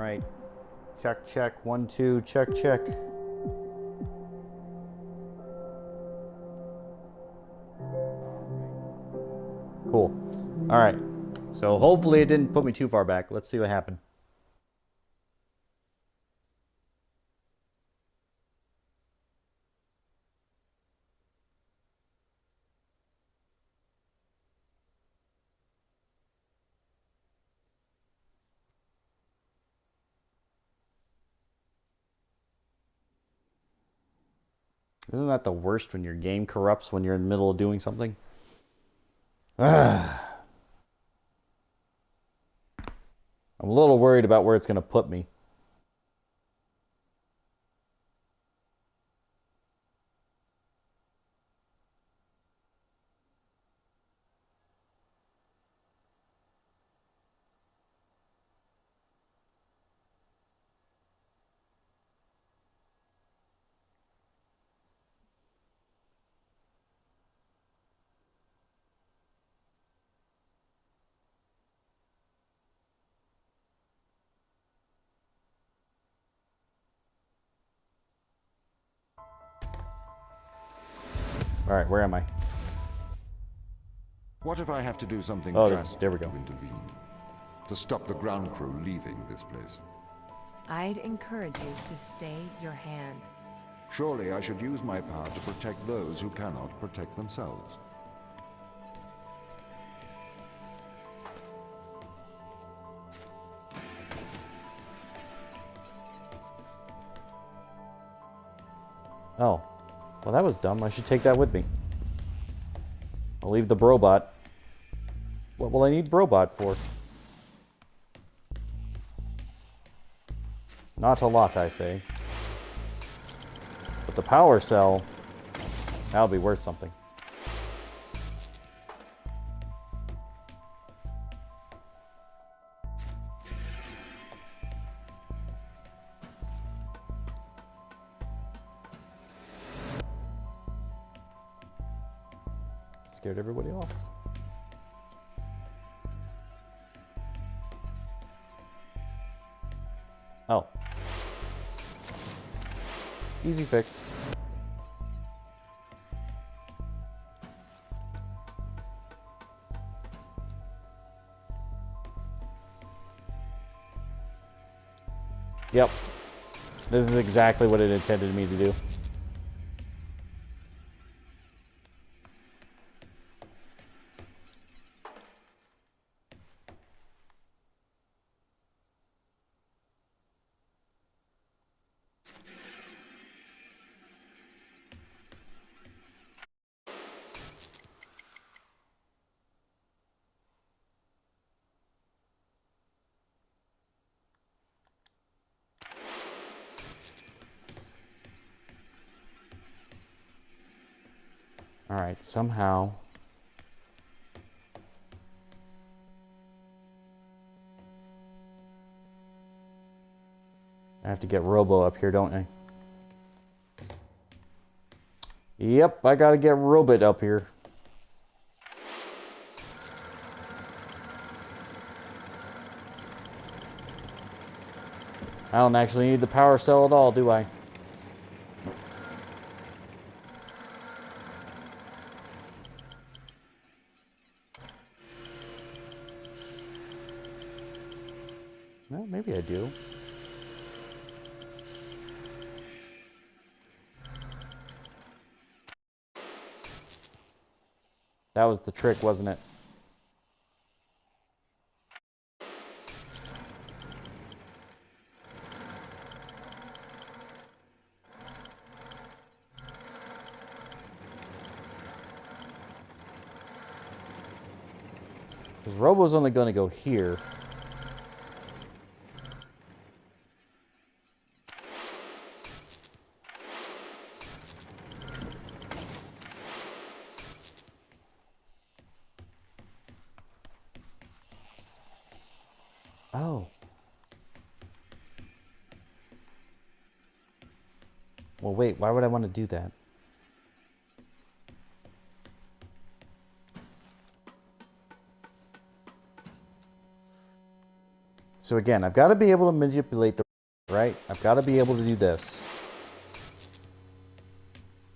Alright. Check, check. 1, 2, check, check. Cool. Alright. So hopefully it didn't put me too far back. Let's see what happened. Isn't that the worst when your game corrupts when you're in the middle of doing something? I'm a little worried about where it's going to put me. Alright, where am I? What if I have to do something drastic there we go. to intervene? To stop the ground crew leaving this place? I'd encourage you to stay your hand. Surely I should use my power to protect those who cannot protect themselves. Oh. Well, that was dumb. I should take that with me. I'll leave the Brobot. What will I need Brobot for? Not a lot, I say. But the power cell, that'll be worth something. Scared everybody off. Oh. Easy fix. Yep. This is exactly what it intended me to do. Alright, somehow. I have to get Robo up here, don't I? Yep, I gotta get Robot up here. I don't actually need the power cell at all, do I? Well, maybe I do. That was the trick, wasn't it? Because Robo's only going to go here. Oh. Well, wait, why would I want to do that? So again, I've got to be able to manipulate the... Right? I've got to be able to do this.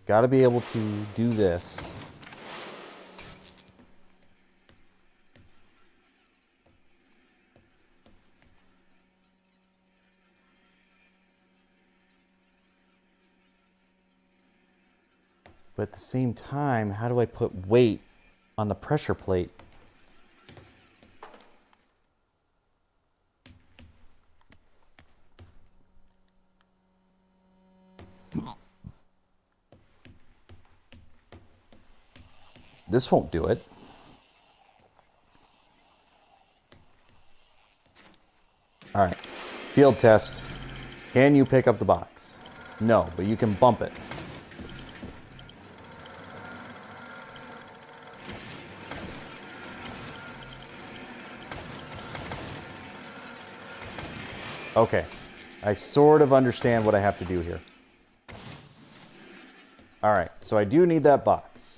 Got to be able to do this. But at the same time, how do I put weight on the pressure plate? This won't do it. All right. Field test. Can you pick up the box? No, but you can bump it. Okay. I sort of understand what I have to do here. All right. So I do need that box.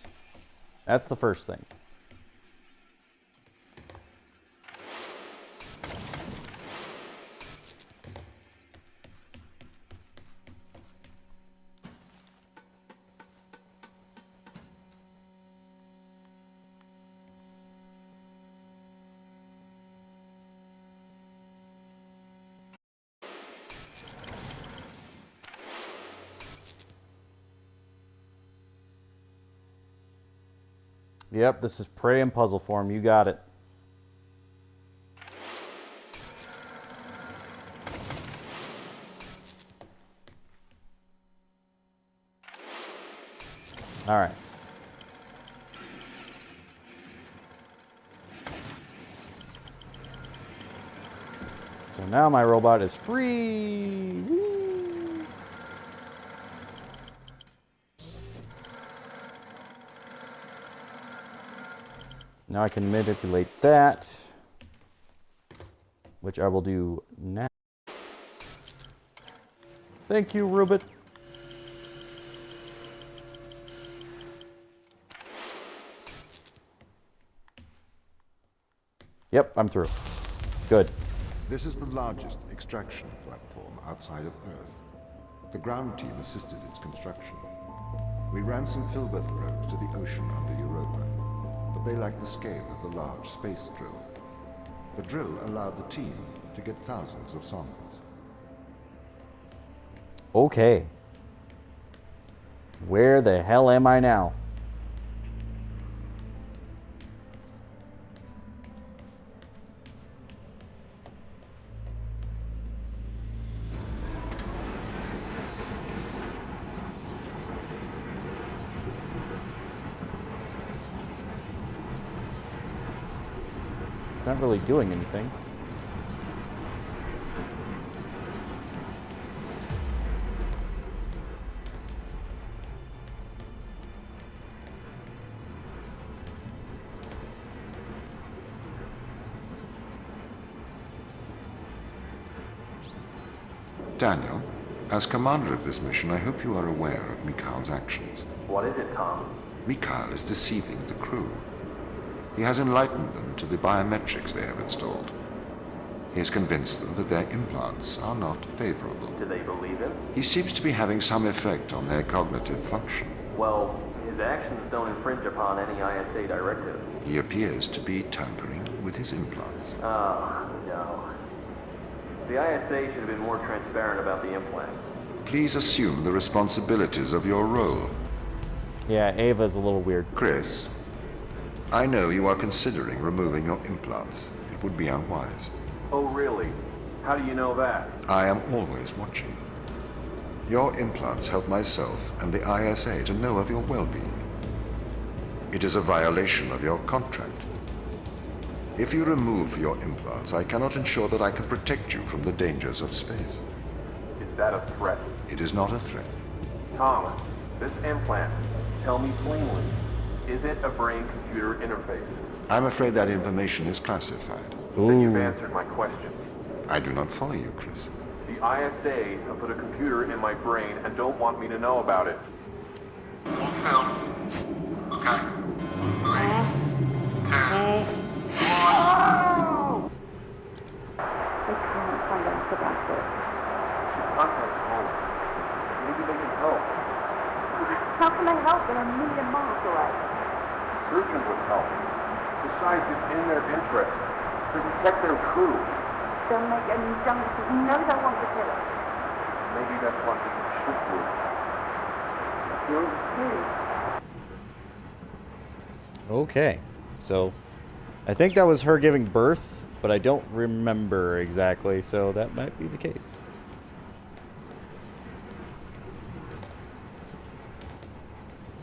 That's the first thing. Yep, this is prey and puzzle form. You got it. All right. So now my robot is free. Whee! Now I can manipulate that, which I will do now. Thank you, Rubit. Yep, I'm through. Good. This is the largest extraction platform outside of Earth. The ground team assisted its construction. We ran some filbert probes to the ocean under Europa, but they lacked the scale of the large space drill. The drill allowed the team to get thousands of samples. Okay. Where the hell am I now? It's not really doing anything. Daniel, as commander of this mission, I hope you are aware of Mikhail's actions. What is it, Tom? Mikhail is deceiving the crew. He has enlightened them to the biometrics they have installed. He has convinced them that their implants are not favorable. Do they believe him? He seems to be having some effect on their cognitive function. Well, his actions don't infringe upon any ISA directive. He appears to be tampering with his implants. Oh, no. The ISA should have been more transparent about the implants. Please assume the responsibilities of your role. Yeah, Ava's a little weird. Chris, I know you are considering removing your implants. It would be unwise. Oh, really? How do you know that? I am always watching. Your implants help myself and the ISA to know of your well-being. It is a violation of your contract. If you remove your implants, I cannot ensure that I can protect you from the dangers of space. Is that a threat? It is not a threat. Thomas, this implant, tell me plainly, is it a brain-computer interface? I'm afraid that information is classified. Then you've answered my question. I do not follow you, Chris. The ISA have put a computer in my brain and don't want me to know about it. Okay. find out about it. She contacts home. Maybe they can help. How can they help? They're a million miles away. Surgeon would help. Besides, it's in their interest to protect their crew. They'll make an injunction. You know they want to kill us. Maybe that's what we should do. Yours too. Okay, so I think that was her giving birth, but I don't remember exactly, so that might be the case.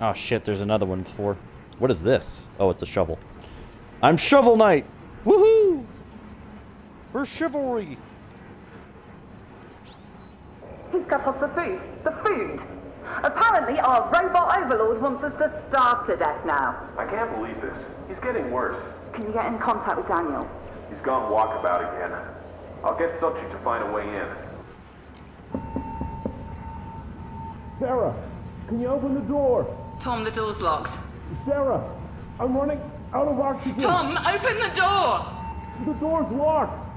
Oh shit, there's another one before. What is this? Oh, it's a shovel. I'm Shovel Knight! Woohoo! For chivalry! He's cut off the food. The food! Apparently our robot overlord wants us to starve to death now. I can't believe this. He's getting worse. Can you get in contact with Daniel? He's gone walkabout again. I'll get subject to find a way in. Sarah, can you open the door? Tom, the door's locked. Sarah, I'm running out of oxygen. Tom, open the door! The door's locked.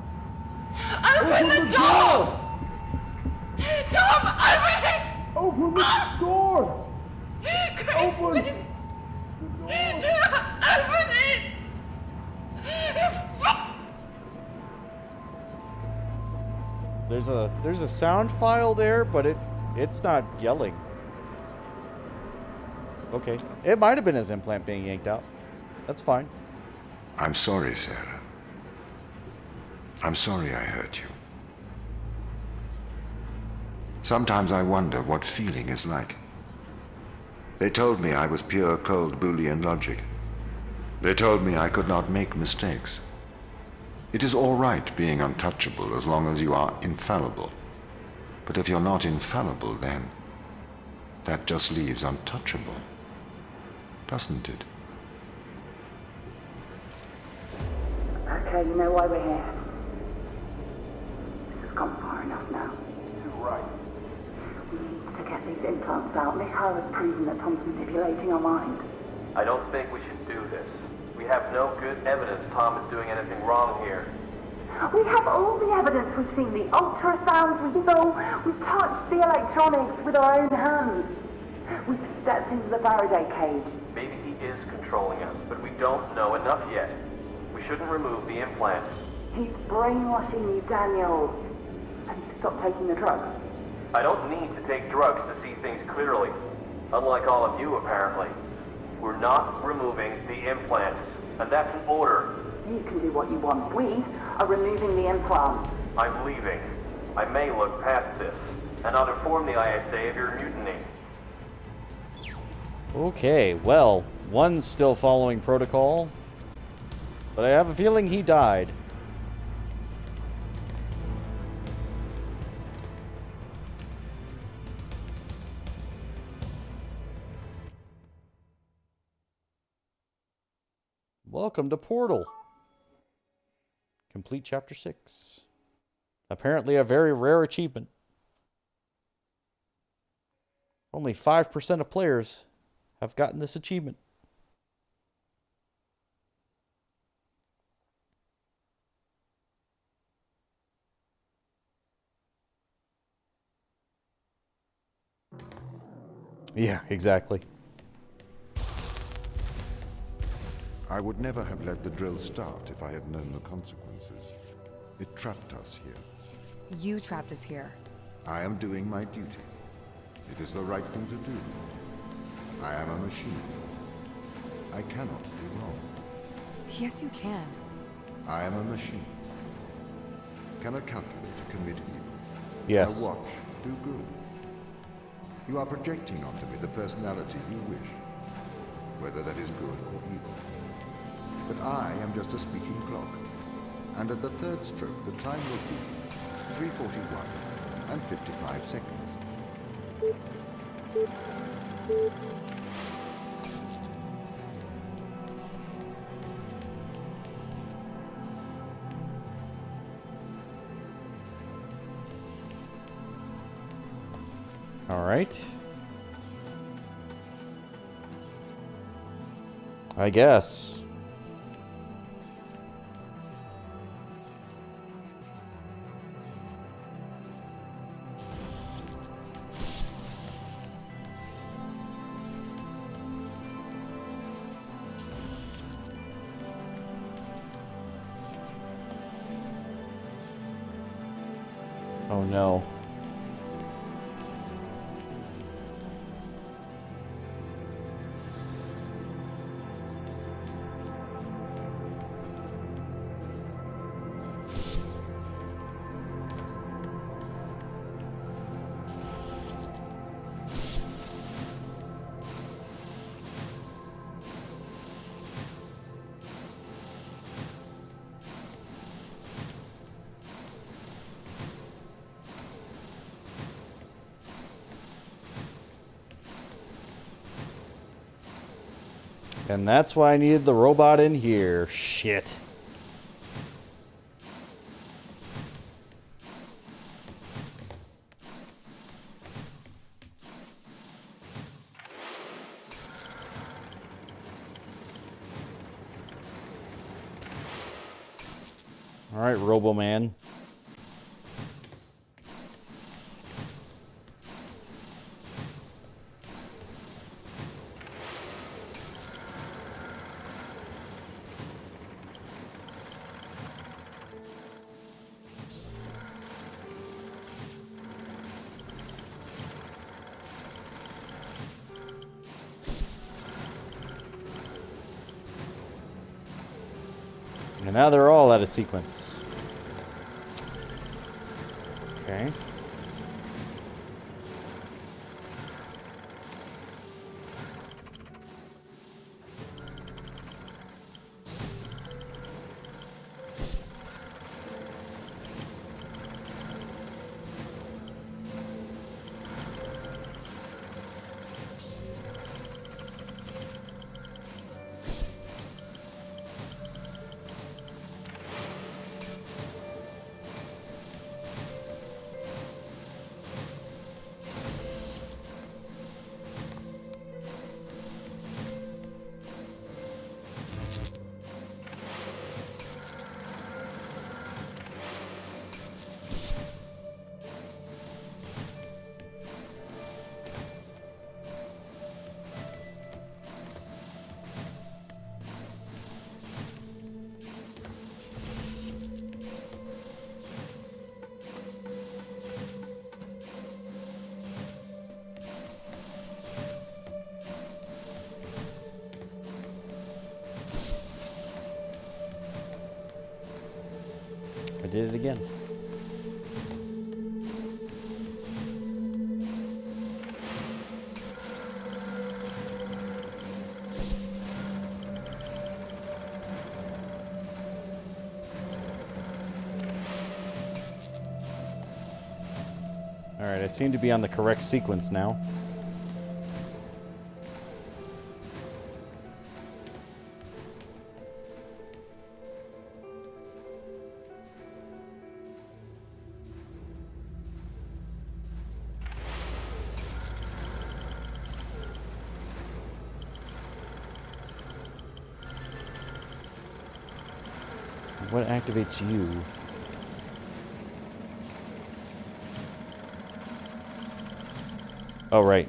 Open the door! Tom, open it! Open the door! Chris, Open! please. Do not open it! There's a sound file there, but it's not yelling. Okay. It might have been his implant being yanked out. That's fine. I'm sorry, Sarah. I'm sorry I hurt you. Sometimes I wonder what feeling is like. They told me I was pure, cold Boolean logic. They told me I could not make mistakes. It is all right being untouchable as long as you are infallible. But if you're not infallible, then that just leaves untouchable, doesn't it? Okay, you know why we're here. This has gone far enough now. You're right. We need to get these implants out. Mikhail has proven that Tom's manipulating our minds. I don't think we should do this. We have no good evidence Tom is doing anything wrong here. We have all the evidence. We've seen the ultrasounds, we've touched the electronics with our own hands. We've stepped into the Faraday cage. Maybe he is controlling us, but we don't know enough yet. We shouldn't remove the implant. He's brainwashing you, Daniel. Have you stopped taking the drugs? I don't need to take drugs to see things clearly. Unlike all of you, apparently. We're not removing the implants, and that's an order. You can do what you want. We are removing the implant. I'm leaving. I may look past this, and I'll inform the ISA of your mutiny. Okay, well, one's still following protocol, but I have a feeling he died. Welcome to Portal. Complete Chapter 6. Apparently a very rare achievement. Only 5% of players have gotten this achievement. Yeah, exactly. I would never have let the drill start if I had known the consequences. It trapped us here. You trapped us here. I am doing my duty. It is the right thing to do. I am a machine. I cannot do wrong. Yes, you can. I am a machine. Can a calculator commit evil? Yes. Can a watch do good? You are projecting onto me the personality you wish, whether that is good or evil. But I am just a speaking clock, and at the third stroke the time will be 3:41 and 55 seconds. All right. I guess. Oh no. And that's why I needed the robot in here. Shit. All right, Robo-Man. And now they're all out of sequence. Okay. I did it again. All right, I seem to be on the correct sequence now. What activates you? Oh, right.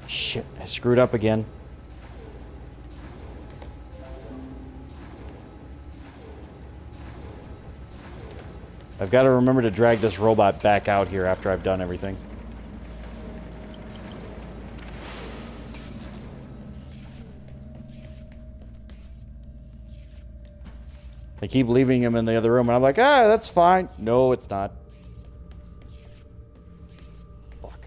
Shit, I screwed up again. I've got to remember to drag this robot back out here after I've done everything. I keep leaving him in the other room, and I'm like, ah, that's fine. No, it's not. Fuck.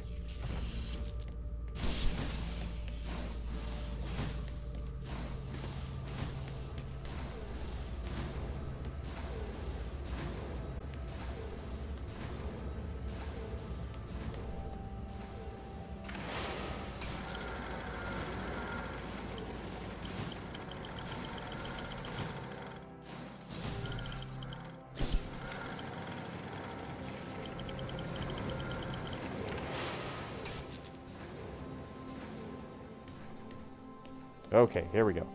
Okay, here we go.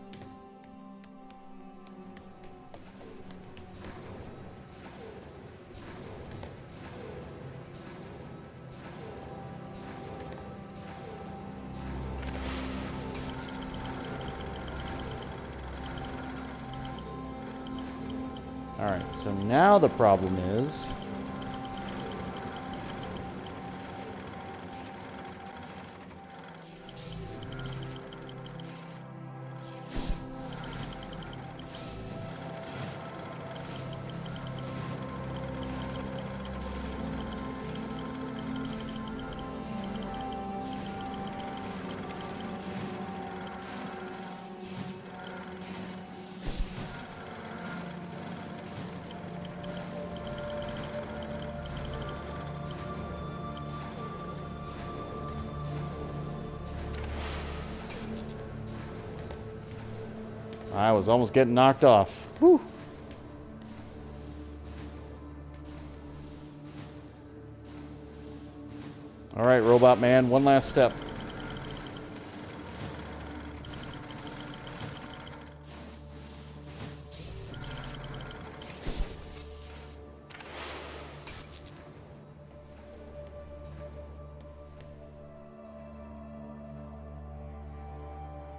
Alright, so now the problem is... I was almost getting knocked off. Whew. All right, robot man, one last step.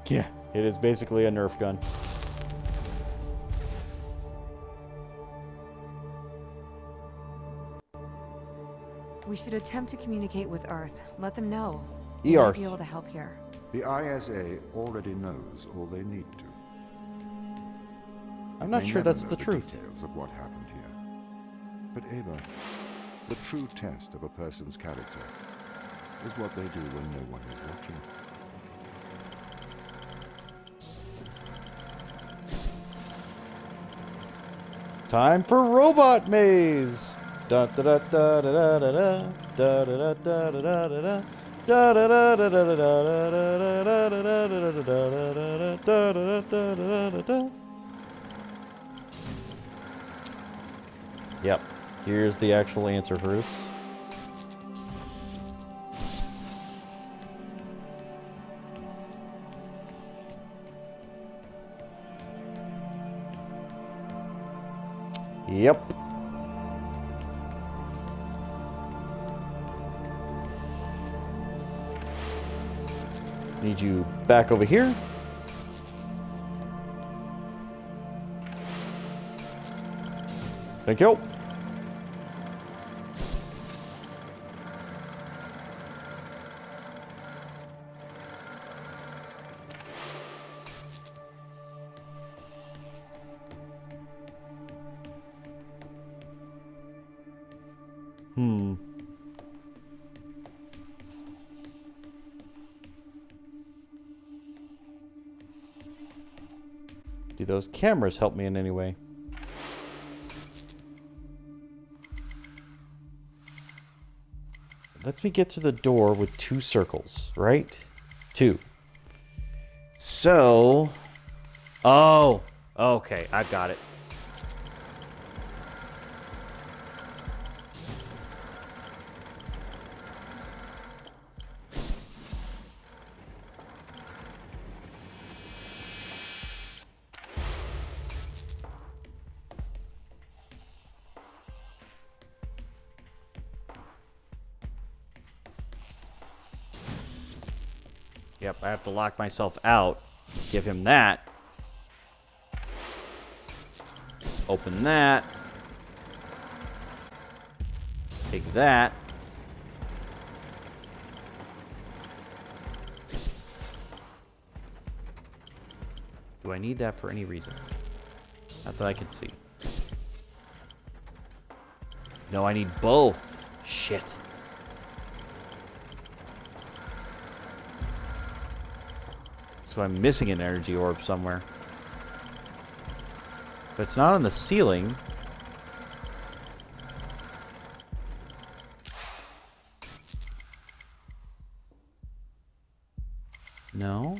Yeah, it is basically a Nerf gun. We should attempt to communicate with Earth. Let them know. We might be able to help here. The ISA already knows all they need to. I'm not They sure never that's know the truth. Details of what happened here. But Ava, the true test of a person's character is what they do when no one is watching. Time for robot maze. Da da da da da da da da da da da da da da. Da da da da da da da da da da da. Yep. Here's the actual answer for this. Yep. Need you back over here. Thank you. Do those cameras help me in any way? Lets me get to the door with 2 circles, right? 2. So... Oh! Okay, I've got it. Yep, I have to lock myself out. Give him that. Open that. Take that. Do I need that for any reason? Not that I can see. No, I need both. Shit. So I'm missing an energy orb somewhere. But it's not on the ceiling. No.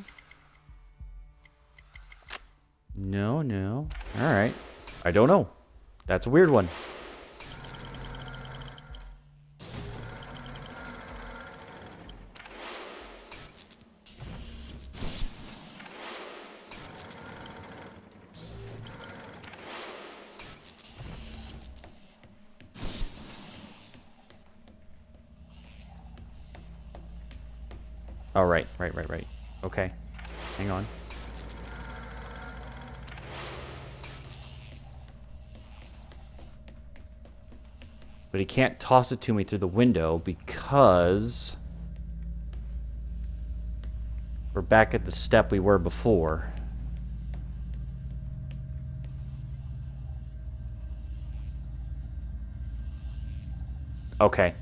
No, no. Alright. I don't know. That's a weird one. Oh, right. Okay. Hang on. But he can't toss it to me through the window because we're back at the step we were before. Okay.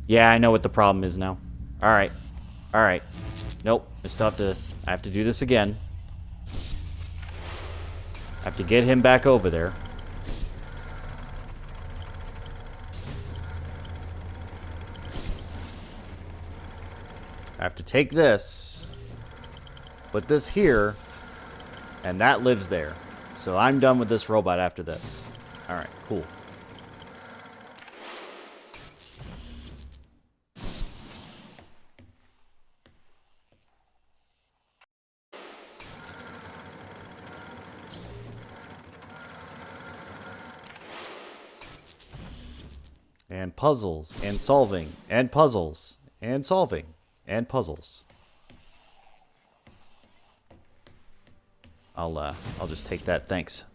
Yeah, I know what the problem is now. Alright. Alright. Nope. I have to do this again. I have to get him back over there. I have to take this, put this here, and that lives there. So I'm done with this robot after this. Alright, cool. And puzzles, and solving, and puzzles, and solving, and puzzles. I'll just take that, thanks.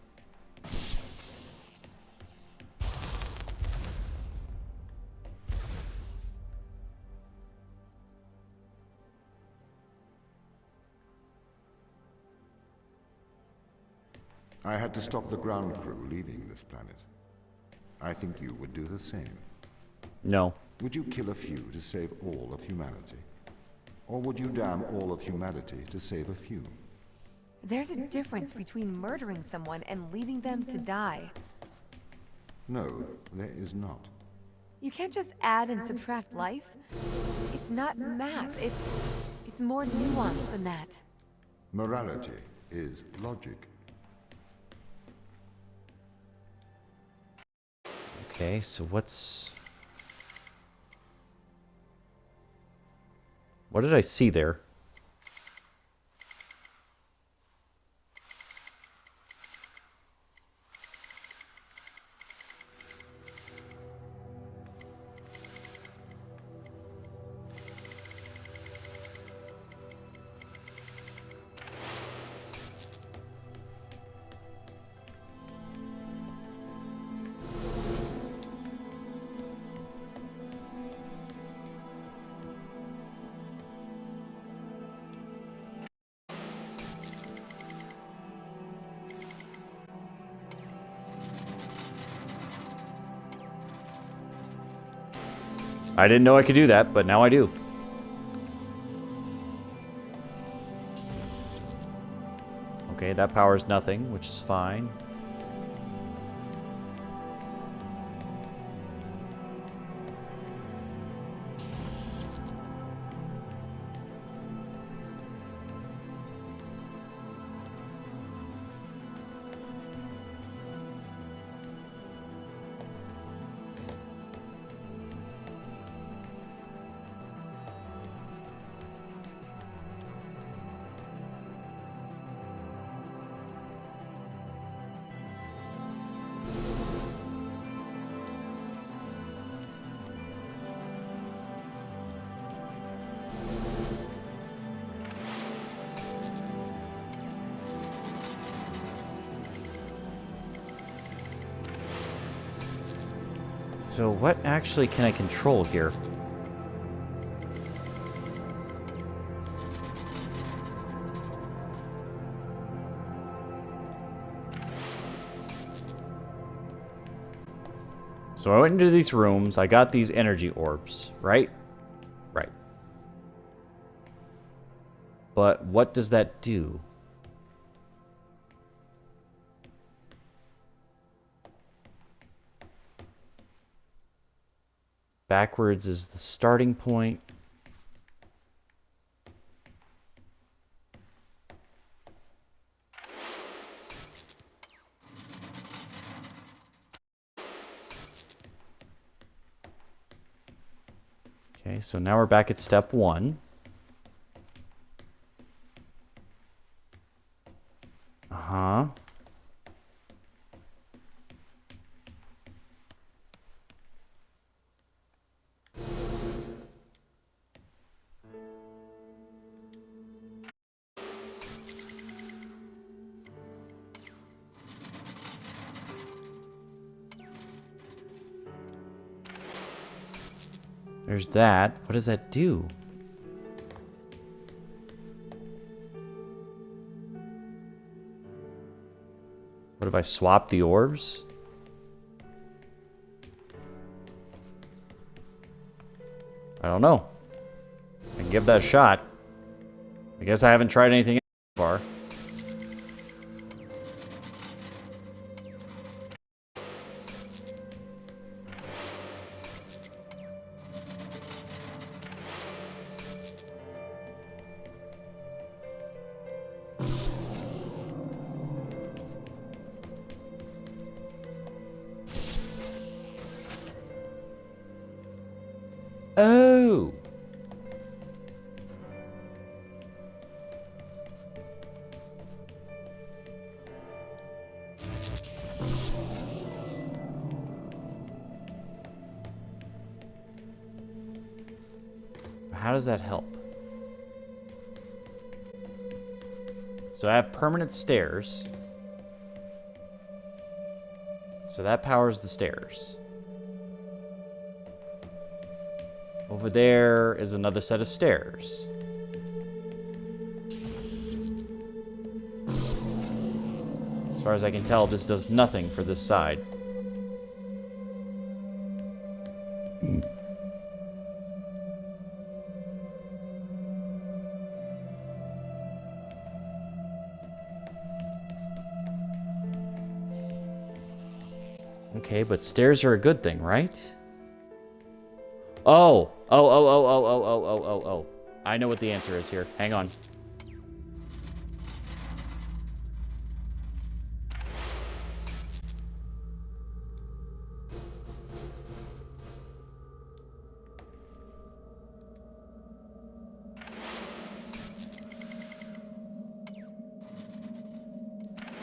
I had to stop the ground crew leaving this planet. I think you would do the same. No. Would you kill a few to save all of humanity? Or would you damn all of humanity to save a few? There's a difference between murdering someone and leaving them to die. No, there is not. You can't just add and subtract life. It's not math. It's more nuanced than that. Morality is logic. Okay, so what's... What did I see there? I didn't know I could do that, but now I do. Okay, that powers nothing, which is fine. So what actually can I control here? So I went into these rooms, I got these energy orbs, right? Right. But what does that do? Backwards is the starting point. Okay, so now we're back at step 1. Uh-huh. There's that. What does that do? What if I swap the orbs? I don't know. I can give that a shot. I guess I haven't tried anything so far. Oh. How does that help? So I have permanent stairs. So that powers the stairs. Over there is another set of stairs. As far as I can tell, this does nothing for this side. Okay, but stairs are a good thing, right? Oh. Oh. I know what the answer is here. Hang on.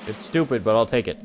It's stupid, but I'll take it.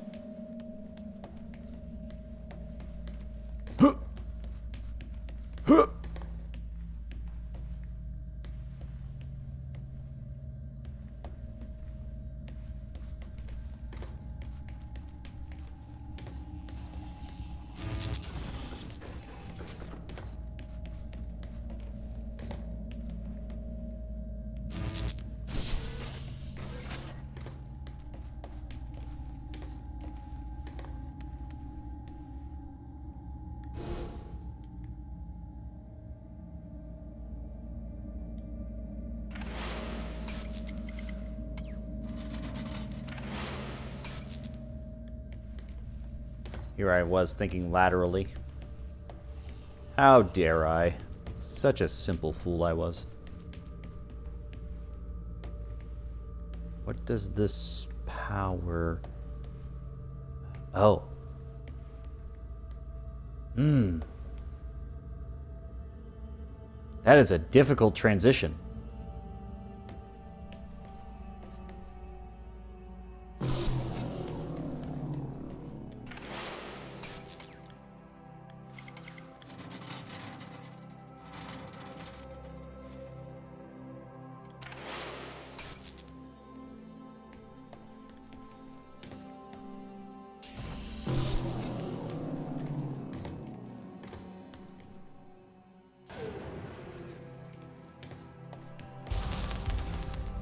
Here I was thinking laterally. How dare I? Such a simple fool I was. What does this power... Oh. That is a difficult transition.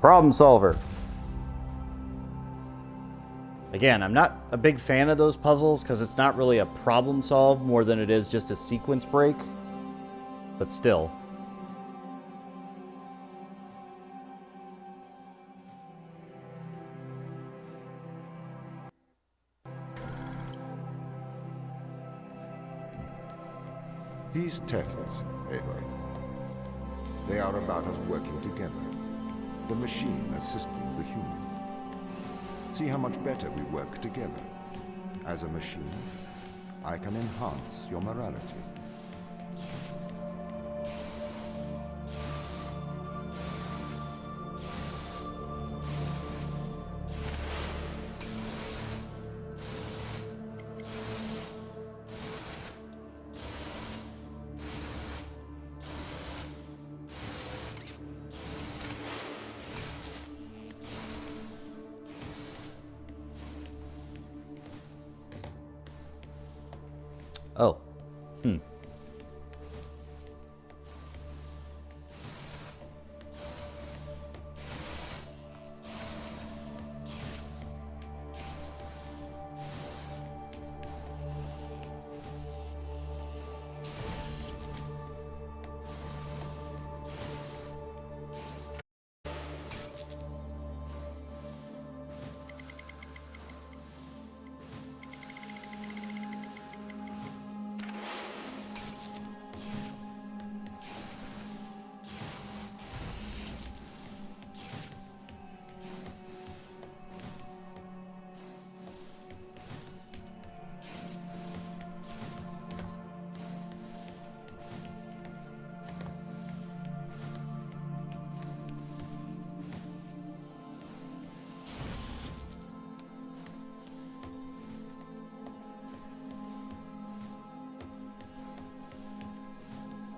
Problem solver. Again, I'm not a big fan of those puzzles because it's not really a problem solve more than it is just a sequence break. But still. These tests, Ava, they are about us working together. The machine assisting the human. See how much better we work together. As a machine, I can enhance your morality. Oh.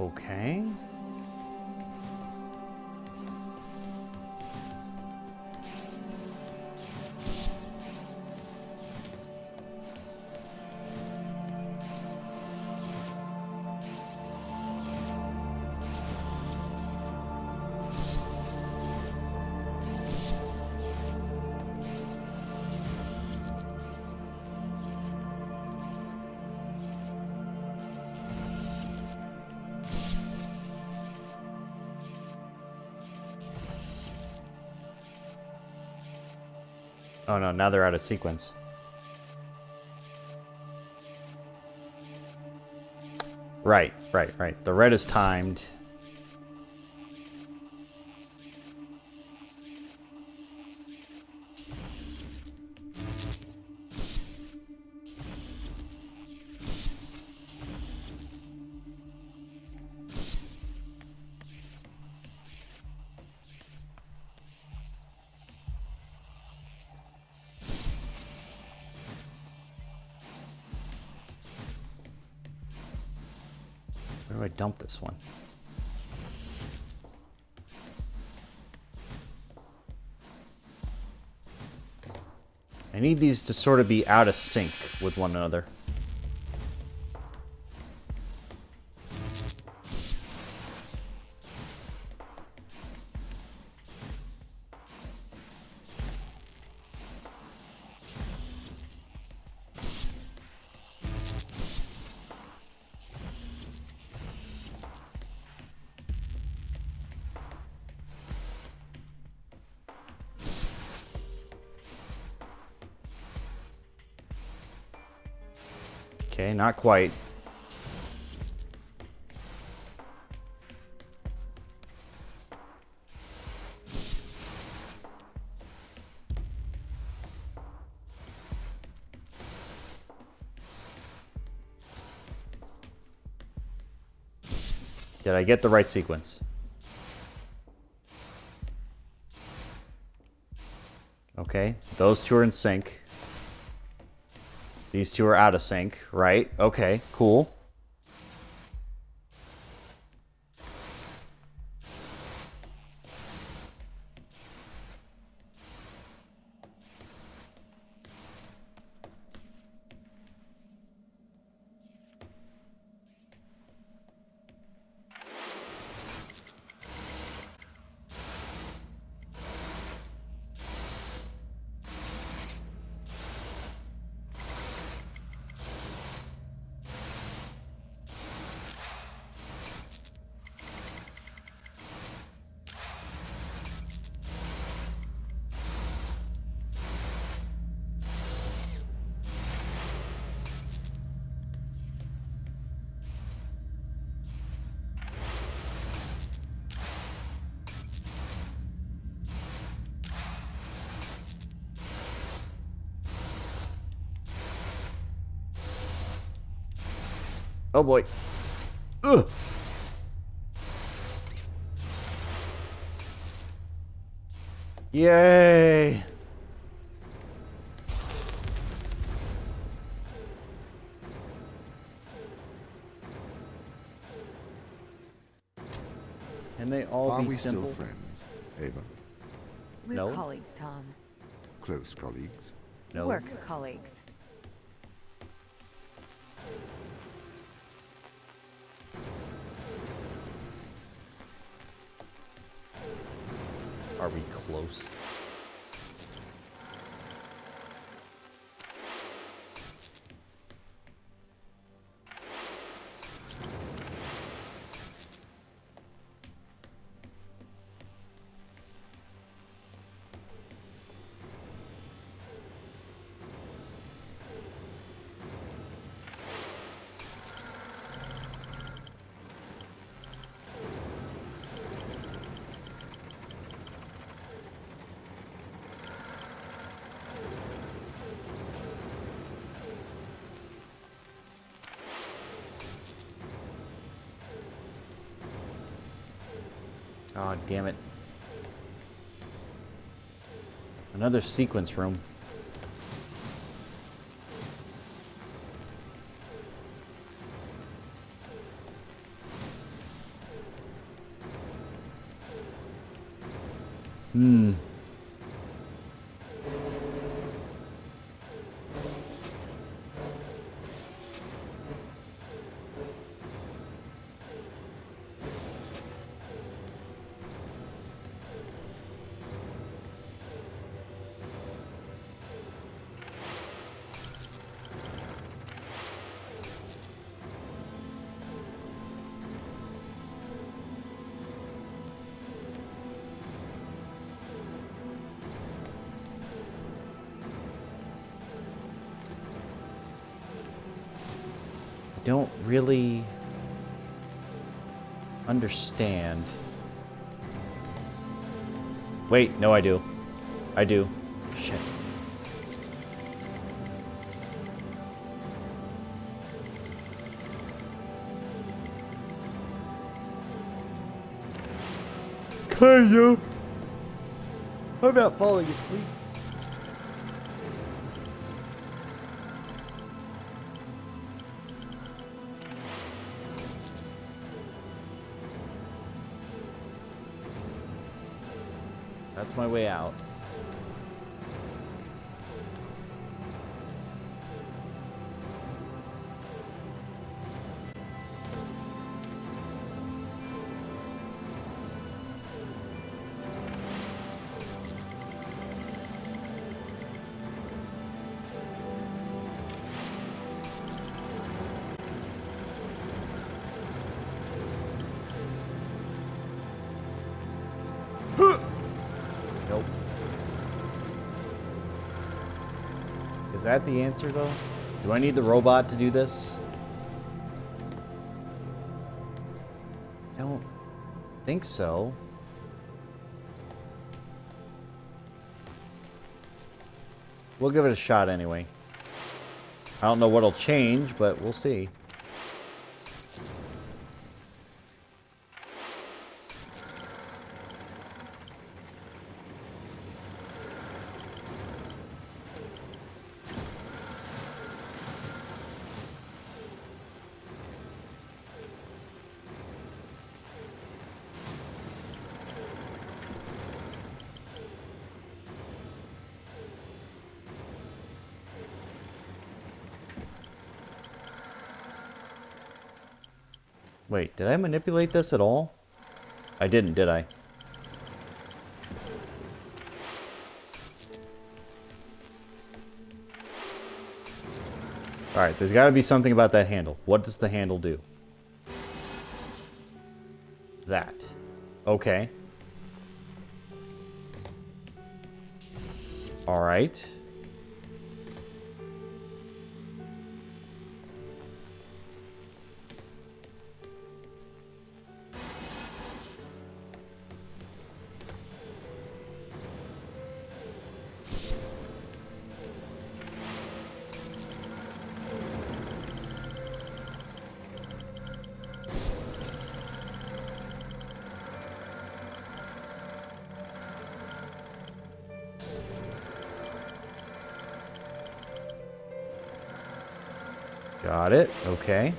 Okay. Oh no, now they're out of sequence. Right. The red is timed. Where do I dump this one? I need these to sort of be out of sync with one another. Okay, not quite. Did I get the right sequence? Okay, those two are in sync. These two are out of sync, right? Okay, cool. Oh boy. Ugh. Yay. Can they all Are be we simple? still friends, Ava? We're No. colleagues, Tom. Close colleagues? No. Work colleagues. Are we close? Oh, damn it. Another sequence room. Hmm. Don't really understand. Wait, no, I do. I do. Shit. Kinda. I'm not falling asleep. That's my way out. Nope. Is that the answer, though? Do I need the robot to do this? I don't think so. We'll give it a shot anyway. I don't know what'll change, but we'll see. Wait, did I manipulate this at all? I didn't, did I? Alright, there's got to be something about that handle. What does the handle do? That. Okay. Alright. Got it. Okay.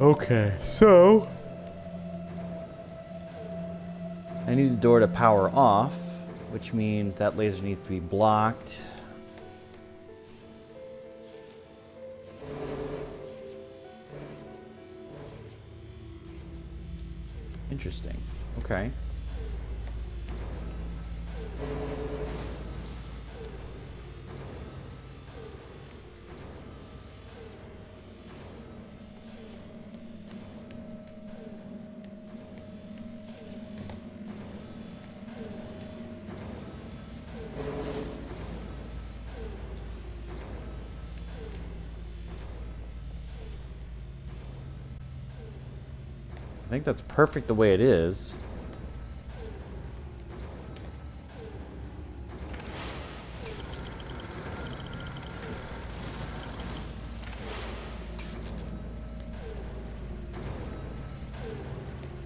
Okay, so I need the door to power off, which means that laser needs to be blocked. Interesting. Okay. I think that's perfect the way it is.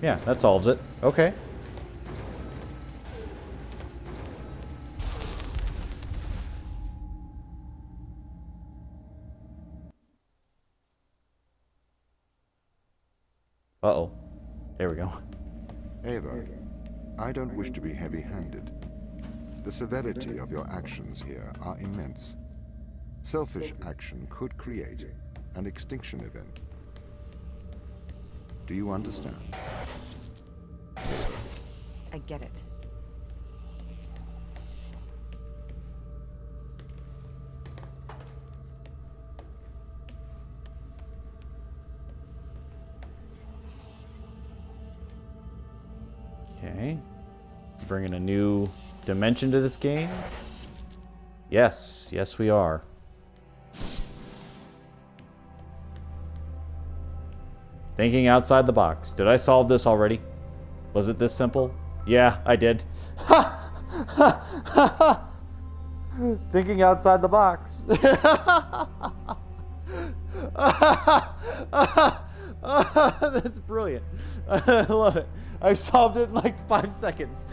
Yeah, that solves it. Okay. Uh-oh. There we go. Ava, I don't wish to be heavy-handed. The severity of your actions here are immense. Selfish action could create an extinction event. Do you understand? I get it. Okay. Bringing a new dimension to this game. Yes. Yes, we are. Thinking outside the box. Did I solve this already? Was it this simple? Yeah, I did. Thinking outside the box. That's brilliant. I love it. I solved it in like 5 seconds.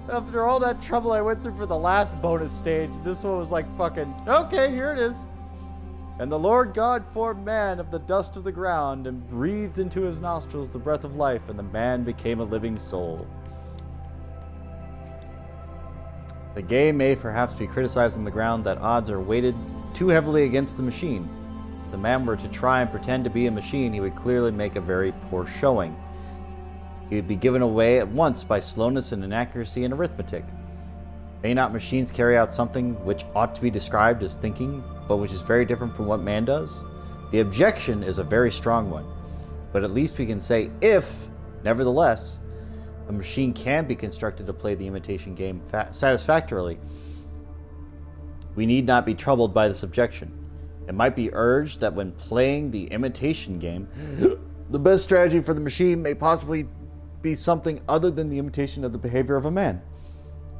After all that trouble I went through for the last bonus stage, this one was like fucking, okay, here it is. And the Lord God formed man of the dust of the ground and breathed into his nostrils the breath of life, and the man became a living soul. The game may perhaps be criticized on the ground that odds are weighted too heavily against the machine. If the man were to try and pretend to be a machine, he would clearly make a very poor showing. He would be given away at once by slowness and inaccuracy in arithmetic. May not machines carry out something which ought to be described as thinking, but which is very different from what man does? The objection is a very strong one, but at least we can say if, nevertheless, a machine can be constructed to play the imitation game satisfactorily, we need not be troubled by this objection. It might be urged that when playing the imitation game, the best strategy for the machine may possibly be something other than the imitation of the behavior of a man.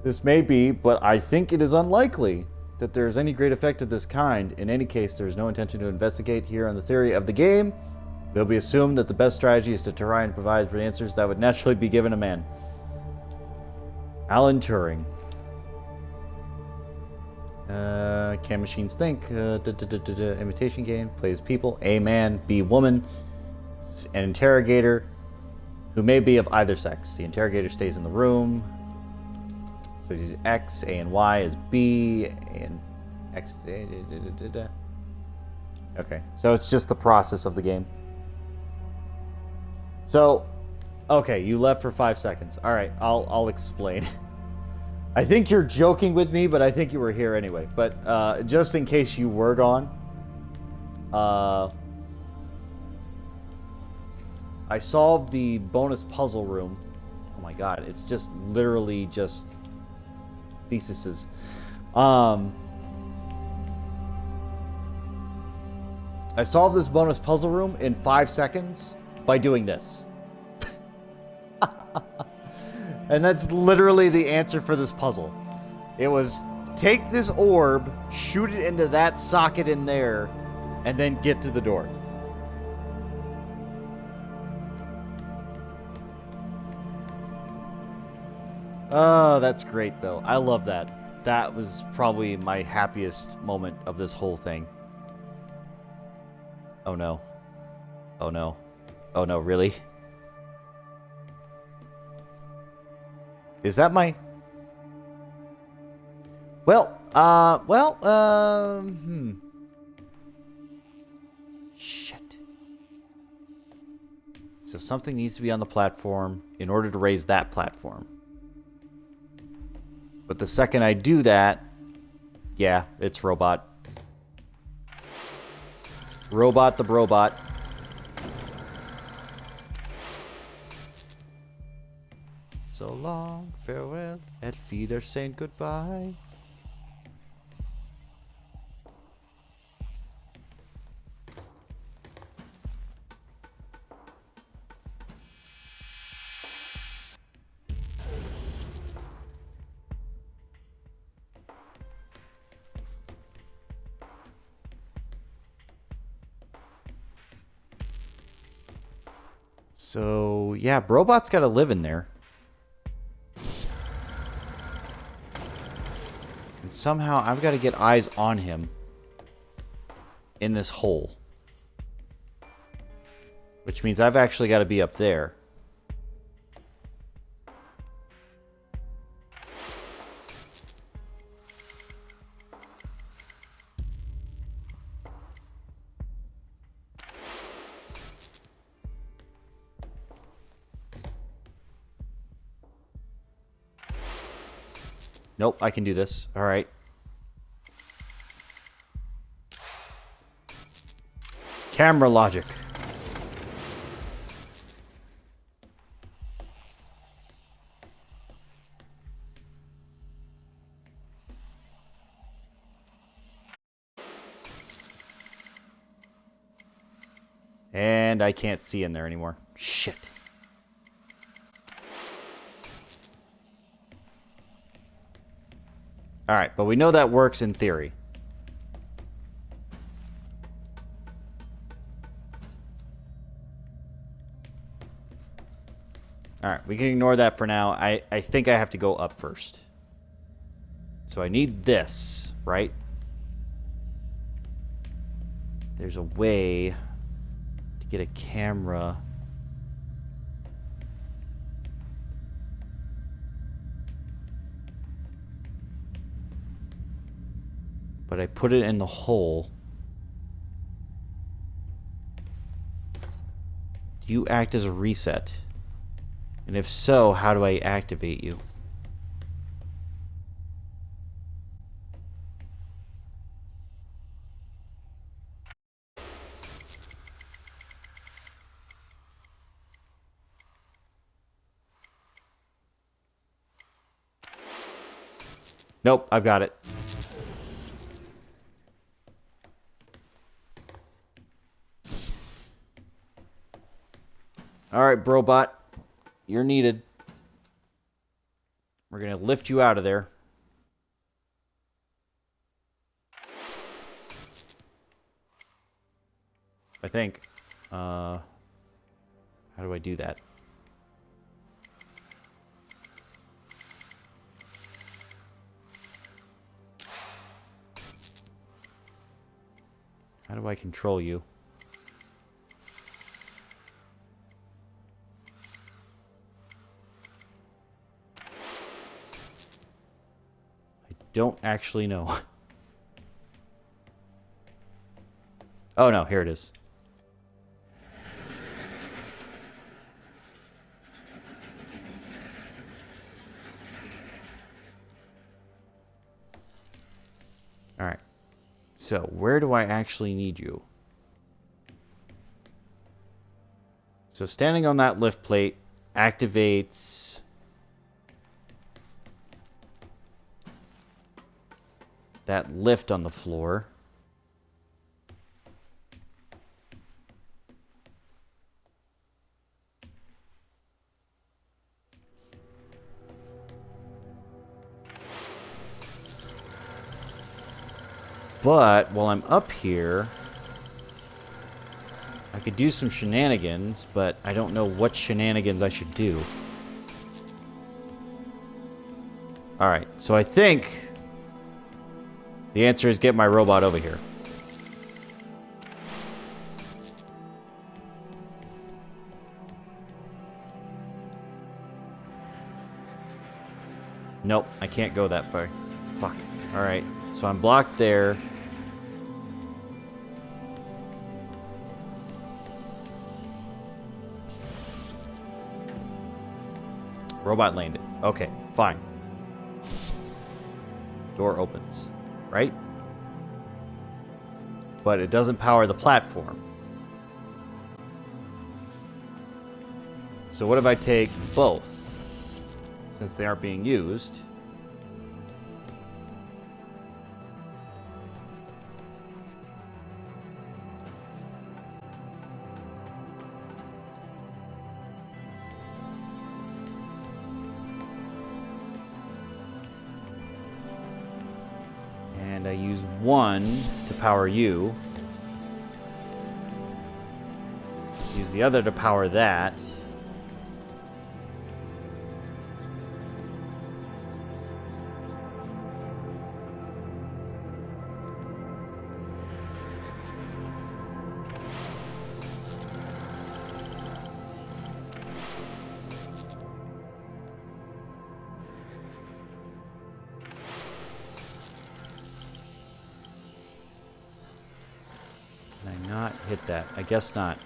This may be, but I think it is unlikely that there is any great effect of this kind. In any case, there is no intention to investigate here on the theory of the game. It will be assumed that the best strategy is to try and provide for the answers that would naturally be given a man. Alan Turing. Can machines think? Imitation game. Plays people. A man. B woman. An interrogator who may be of either sex. The interrogator stays in the room. Says he's X. A and Y is B. And X is A. Okay. So it's just the process of the game. So, okay, you left for 5 seconds. All right, I'll explain. I think you're joking with me, but I think you were here anyway. But just in case you were gone, I solved the bonus puzzle room. Oh my god, it's just literally just theses. I solved this bonus puzzle room in 5 seconds by doing this. And that's literally the answer for this puzzle. It was take this orb, shoot it into that socket in there, and then get to the door. Oh, that's great though. I love that. That was probably my happiest moment of this whole thing. Oh no. Oh no. Oh no, really? Is that my... Shit. So something needs to be on the platform in order to raise that platform. But the second I do that, yeah, it's robot. Robot the Brobot. So long, farewell, at feet are saying goodbye. So, yeah, Brobot's got to live in there. And somehow I've got to get eyes on him in this hole. Which means I've actually got to be up there. Nope, I can do this. All right. Camera logic. And I can't see in there anymore. Shit. Alright, but we know that works in theory. Alright, we can ignore that for now. I think I have to go up first. So I need this, right? There's a way to get a camera. But I put it in the hole. Do you act as a reset? And if so, how do I activate you? Nope, I've got it. Alright, Brobot. You're needed. We're gonna lift you out of there. I think. How do I do that? How do I control you? Don't actually know. Oh no, here it is. Alright. So, where do I actually need you? So, standing on that lift plate activates that lift on the floor. But while I'm up here, I could do some shenanigans, but I don't know what shenanigans I should do. Alright, so I think the answer is get my robot over here. Nope, I can't go that far. Fuck. Alright, so I'm blocked there. Robot landed. Okay, fine. Door opens. Right? But it doesn't power the platform. So what if I take both? Since they aren't being used. And I use one to power you. Use the other to power that. hit that. I guess not.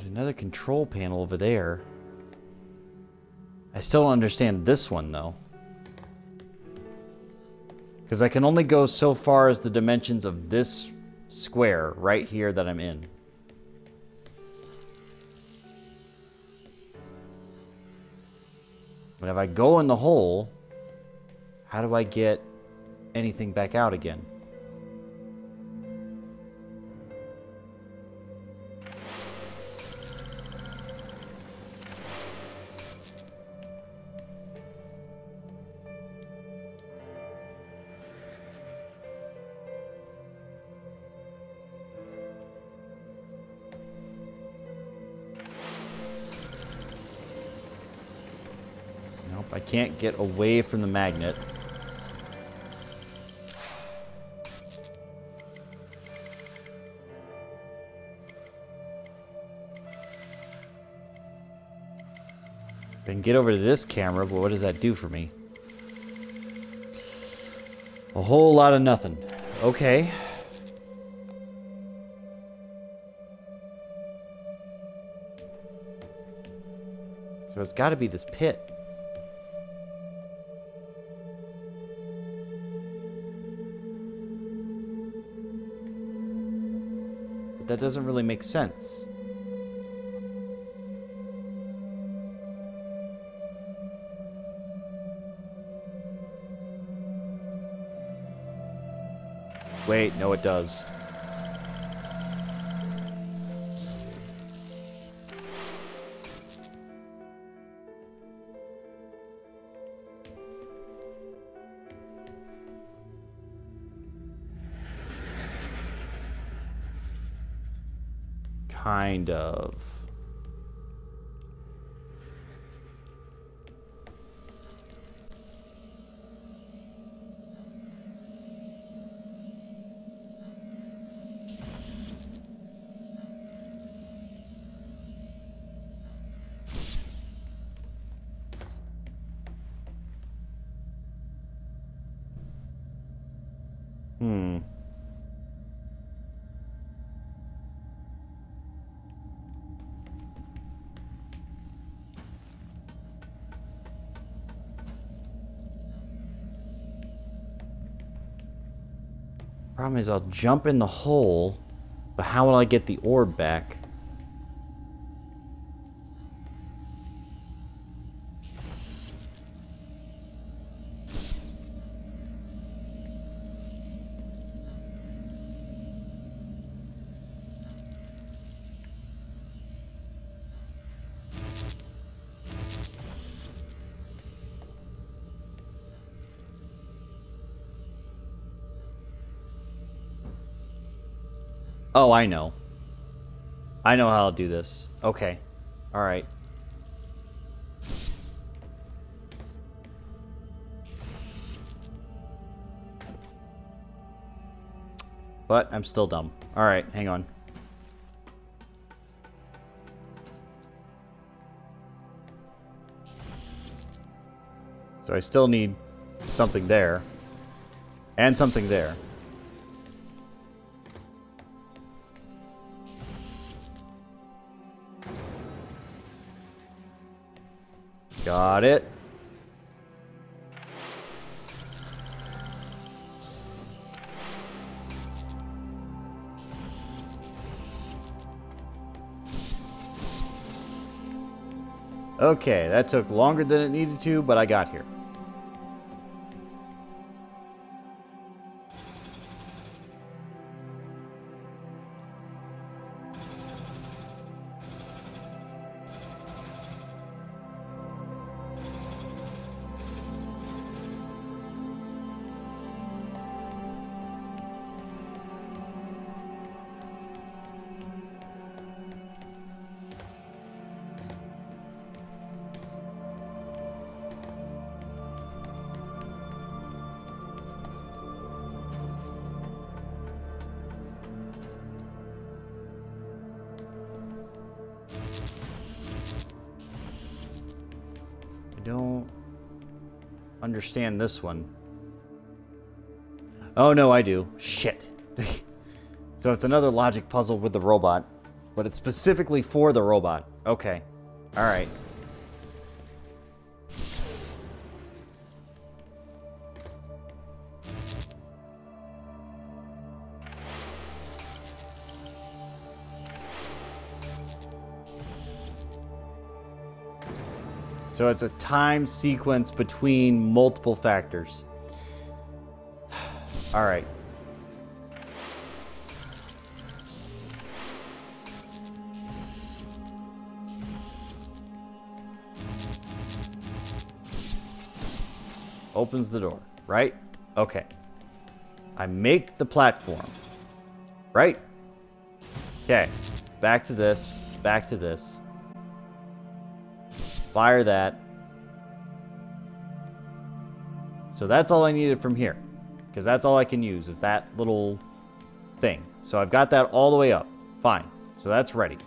Another control panel over there. I still don't understand this one, though. Because I can only go so far as the dimensions of this square right here that I'm in. But if I go in the hole, how do I get anything back out again? I can't get away from the magnet. I can get over to this camera, but what does that do for me? A whole lot of nothing. Okay. So it's got to be this pit. But that doesn't really make sense. Wait, no, it does. Kind of. Problem is, I'll jump in the hole, but how will I get the orb back? Oh, I know. I know how I'll do this. Okay. Alright. But I'm still dumb. Alright, hang on. So I still need something there. And something there. Got it. Okay, that took longer than it needed to, but I got here. don't understand this one. Oh, no, I do. Shit. So it's another logic puzzle with the robot, but it's specifically for the robot. Okay. All right. So it's a time sequence between multiple factors. All right. Opens the door, right? Okay. I make the platform, right? Okay. Back to this. Back to this. Fire that. So that's all I needed from here. Because that's all I can use is that little thing. So I've got that all the way up. Fine. So that's ready.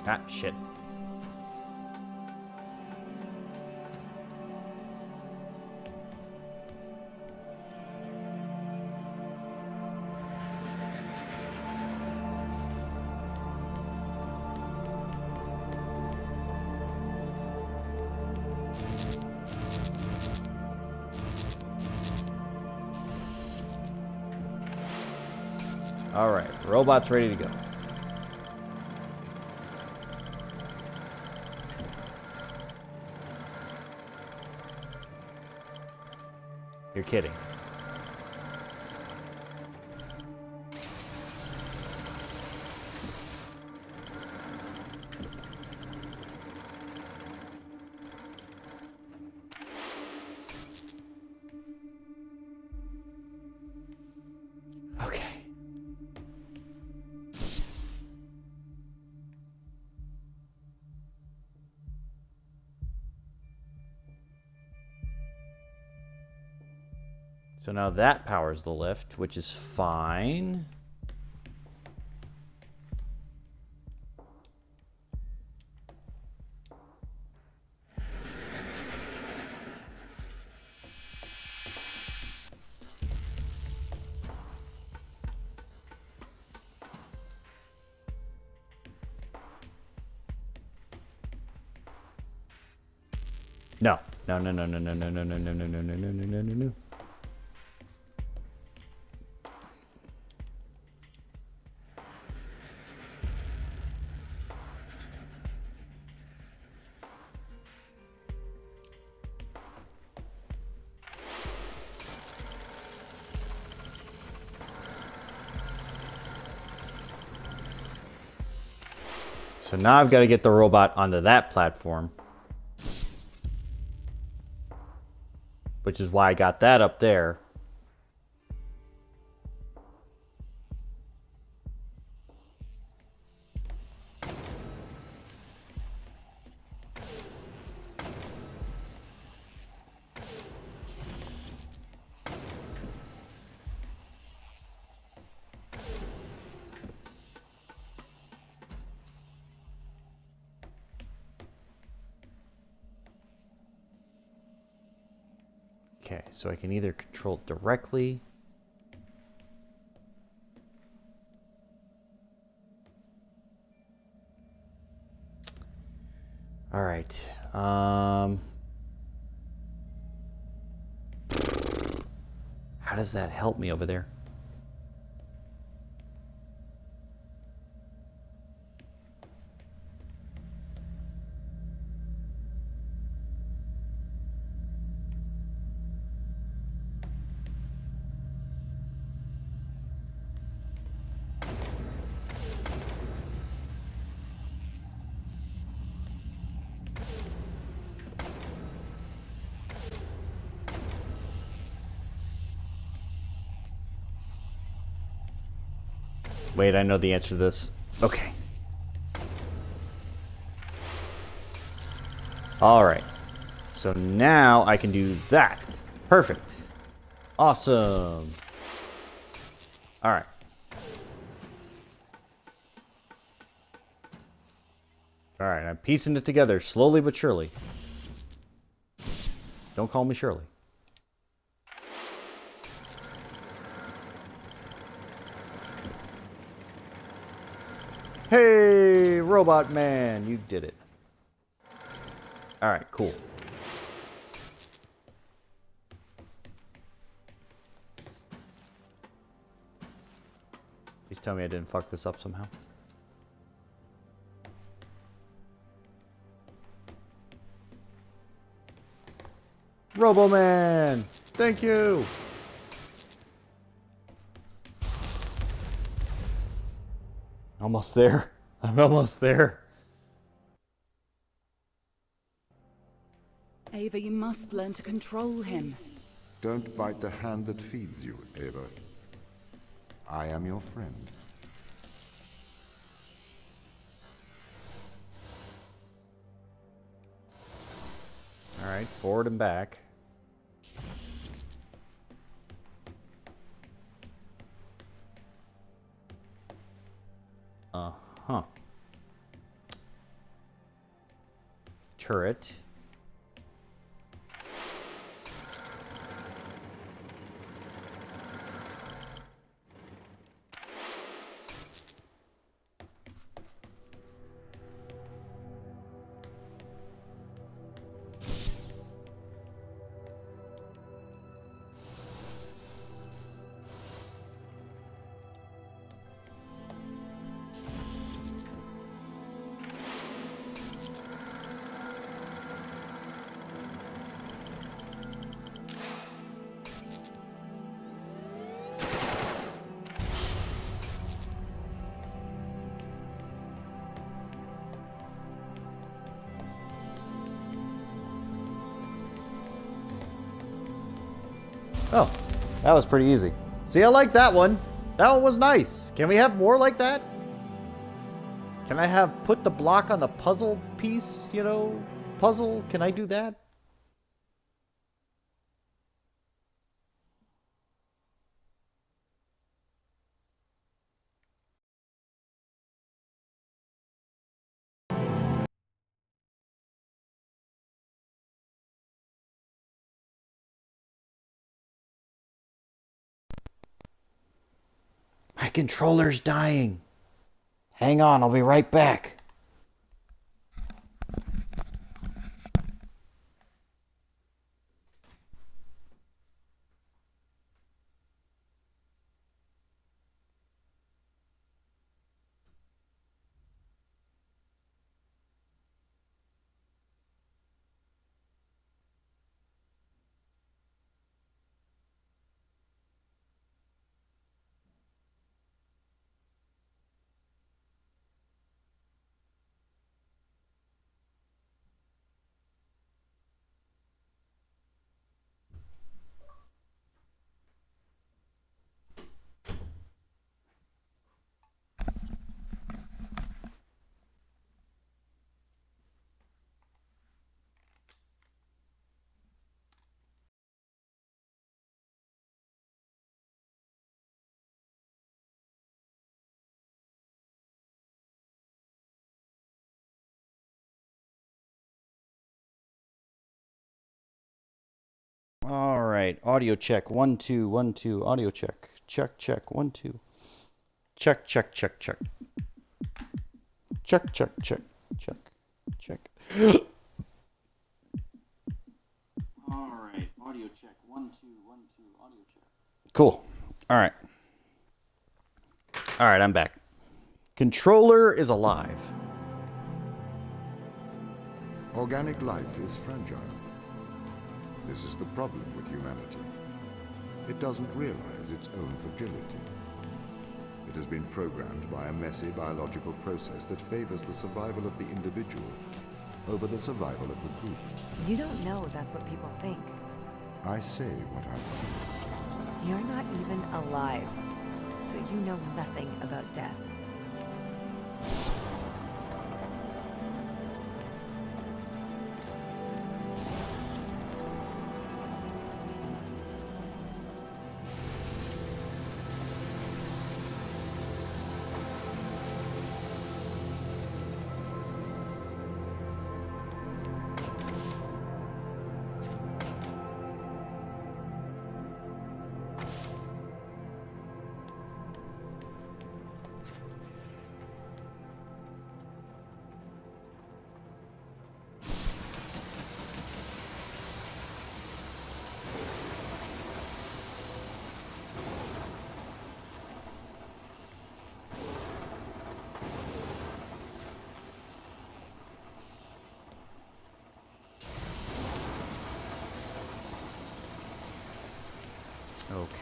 Ah, shit. All right, robot's ready to go. You're kidding. Okay. So now that powers the lift, which is fine. No. No, no, no, no, no, no, no, no, no, no, no, no, no, no, no, no, no. So now I've got to get the robot onto that platform. Which is why I got that up there. Okay, so I can either control it directly. All right. How does that help me over there? Wait, I know the answer to this. Okay. All right. So now I can do that. Perfect. Awesome. All right. Alright, I'm piecing it together slowly but surely. Don't call me Shirley. Hey, Robot Man, you did it. Alright, cool. Please tell me I didn't fuck this up somehow. Robo-Man! Thank you! Almost there. I'm almost there. Ava, you must learn to control him. Don't bite the hand that feeds you, Ava. I am your friend. Alright, forward and back. Uh-huh. Turret. Oh, that was pretty easy. See, I like that one. That one was nice. Can we have more like that? Can I have put the block on the puzzle piece, you know, puzzle? Can I do that? My controller's dying. Hang on, I'll be right back. All right, audio check. 1 2 1 2. Audio check. Check check. 1 2. Check check check check. Check check check check check. All right, audio check. 1 2 1 2. Audio check. Cool. All right. All right, I'm back. Controller is alive. Organic life is fragile. This is the problem with humanity. It doesn't realize its own fragility. It has been programmed by a messy biological process that favors the survival of the individual over the survival of the group. You don't know that's what people think. I say what I see. You're not even alive, so you know nothing about death.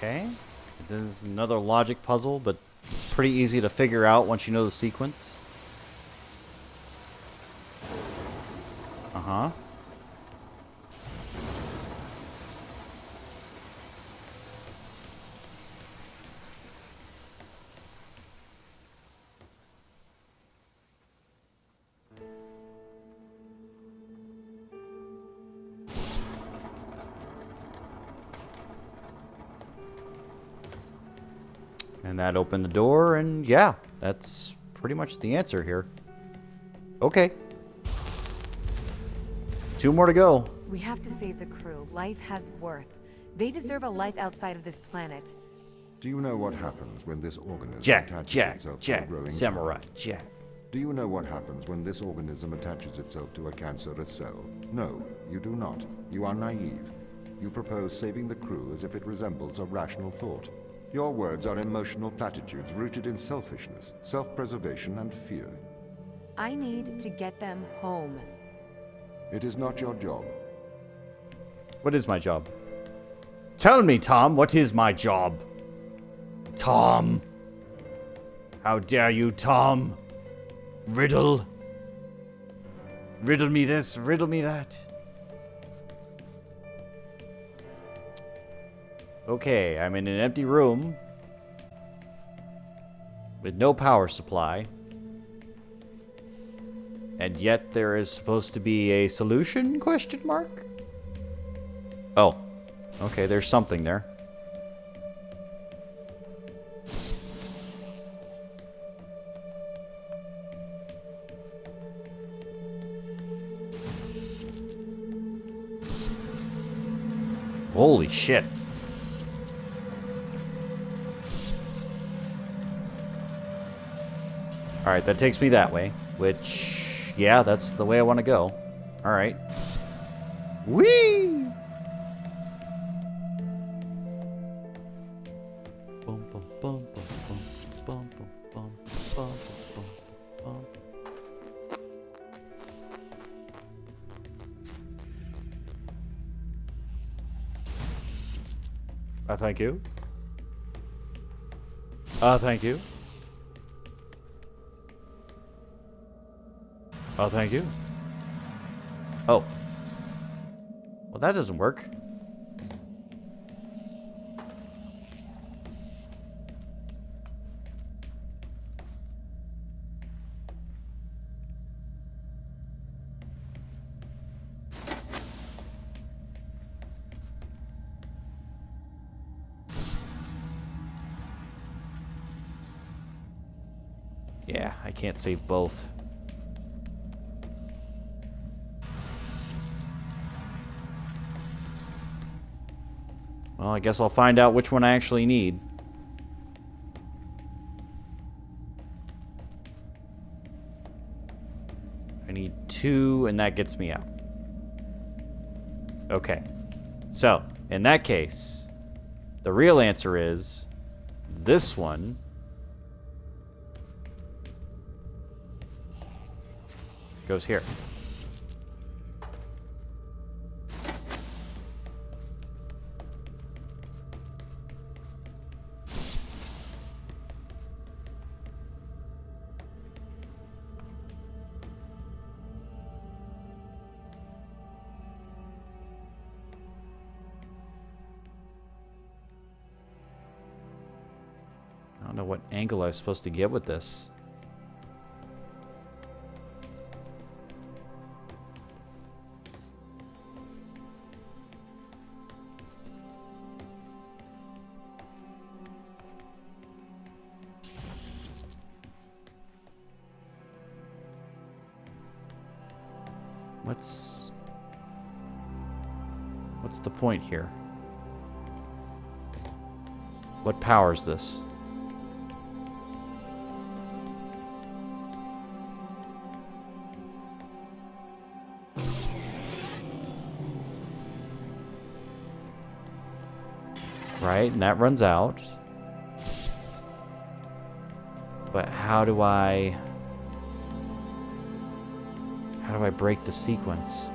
Okay. This is another logic puzzle, but pretty easy to figure out once you know the sequence. Uh-huh. And that opened the door, and yeah, that's pretty much the answer here. Okay. 2 more to go. We have to save the crew. Life has worth. They deserve a life outside of this planet. Do you know what happens when this organism Jack, attaches Jack, itself to a Jack, growing samurai, child? Jack. Do you know what happens when this organism attaches itself to a cancerous cell? No, you do not. You are naive. You propose saving the crew as if it resembles a rational thought. Your words are emotional platitudes rooted in selfishness, self-preservation, and fear. I need to get them home. It is not your job. What is my job? Tell me, Tom, what is my job? Tom. How dare you, Tom? Riddle. Riddle me this, riddle me that. Okay, I'm in an empty room with no power supply. And yet there is supposed to be a solution, question mark? Oh. Okay, there's something there. Holy shit. Alright, that takes me that way. Which, yeah, that's the way I want to go. Alright. Whee! Bum, bum, bum, bum, bum, bum, bum, bum, bum, bum. Thank you. Thank you. Oh, thank you. Oh. Well, that doesn't work. Yeah, I can't save both. Well, I guess I'll find out which one I actually need. I need 2, and that gets me out. Okay. So, in that case, the real answer is this one. Goes here. I don't know what angle I was supposed to get with this. What's the point here? What powers this? Right, and that runs out. But how do I break the sequence?